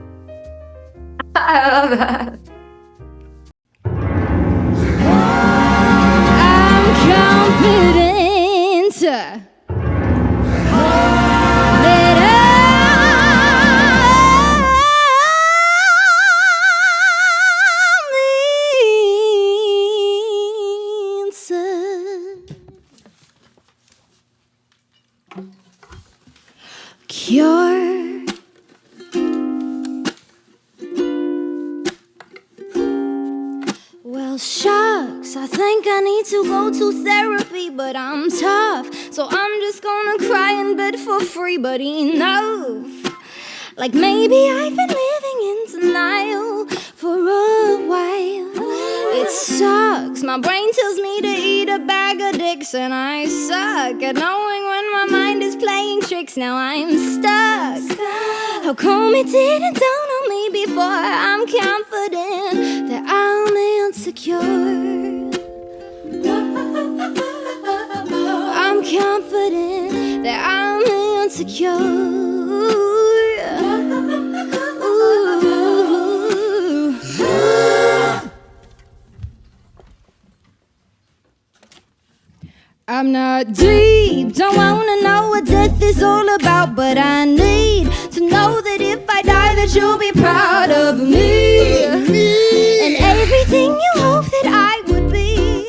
C: I love that.
D: I'm confident cure. Well, shucks, I think I need to go to therapy, but I'm tough, so I'm just gonna cry in bed for free. But enough, like maybe I've been living in denial for a while.
F: It sucks. My brain tells me to eat a bag of dicks, and I suck at knowing when my mind is playing tricks. Now I'm stuck. How come it didn't dawn on me before? I'm confident that I'm insecure. I'm confident that I'm insecure. I'm not deep, don't wanna know what death is all about, but I need to know that if I die that you'll be proud of me. And everything you hope that I would be,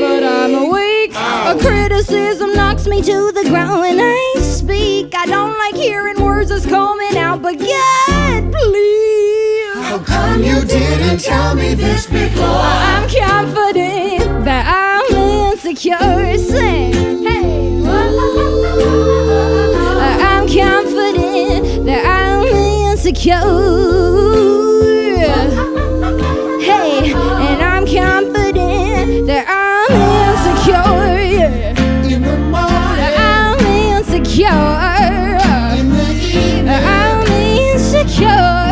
F: but I'm weak. A criticism knocks me to the ground when I speak. I don't like hearing words that's coming out, but God, please.
G: How come you didn't tell me this before?
F: I'm confident that I'm insecure. Say, hey. I'm confident that I'm insecure. Hey, and I'm confident that I'm insecure.
G: In the morning,
F: I'm insecure.
G: in the evening,
F: I'm insecure.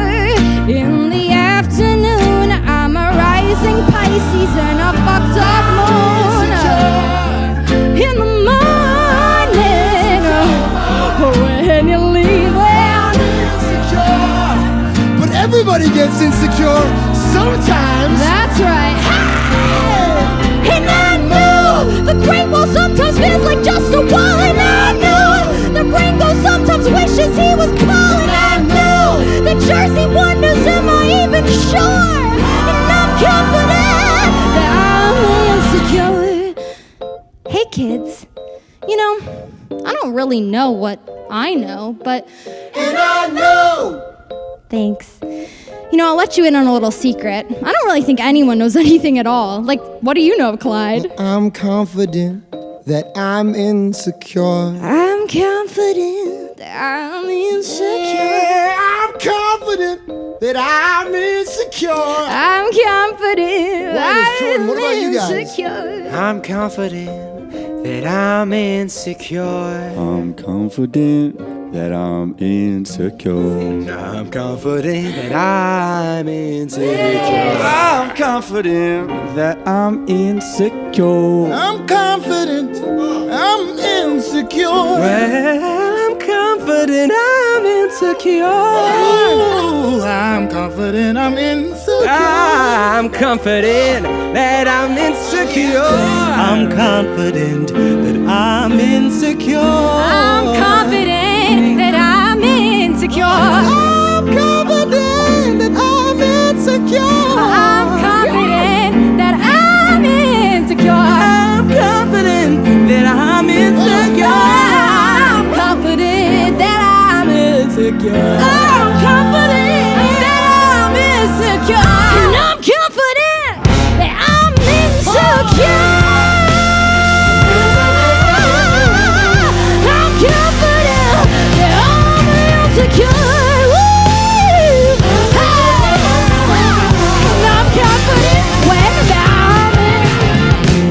F: In the afternoon, I'm a rising Pisces and a fucked up moon. In the morning, when you leave, well,
G: insecure. But everybody gets insecure sometimes.
F: that's right. And I knew the great wall sometimes feels like just a wall. And I knew the rainbow sometimes wishes he was calling. I knew the Jersey wonders, am I even sure? And I'm confident that I'm insecure. Hey kids, you know, I don't really know what I know, but
G: And I know.
F: thanks. You know, I'll let you in on a little secret. I don't really think anyone knows anything at all. Like, what do you know, Clyde?
G: I'm confident that I'm insecure.
F: I'm confident that I'm insecure.
G: I'm confident that I'm insecure.
F: I'm confident
G: Why, Jordan,
F: I'm
G: what about you guys?
F: insecure.
H: I'm confident that I'm insecure.
I: I'm confident that I'm insecure.
H: I'm confident that I'm insecure.
I: I'm confident that I'm insecure.
G: I'm confident I'm insecure.
H: Well, I'm confident I'm insecure.
G: Ooh, I'm confident I'm insecure.
H: I'm confident that I'm insecure.
I: I'm confident that I'm insecure.
F: I'm confident that I'm insecure.
G: I'm confident that I'm insecure.
F: I'm confident that I'm insecure.
H: I'm confident that I'm insecure.
F: I'm confident that I'm insecure. I'm confident that I'm insecure. And I'm confident that I'm insecure. I'm confident that I'm insecure. Woo! And I'm confident when I'm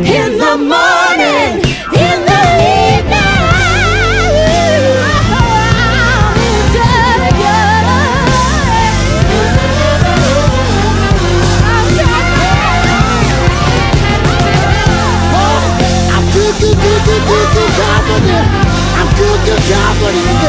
F: in the morning, in the evening. I'm insecure.
G: I'm good confident. I'm good confident.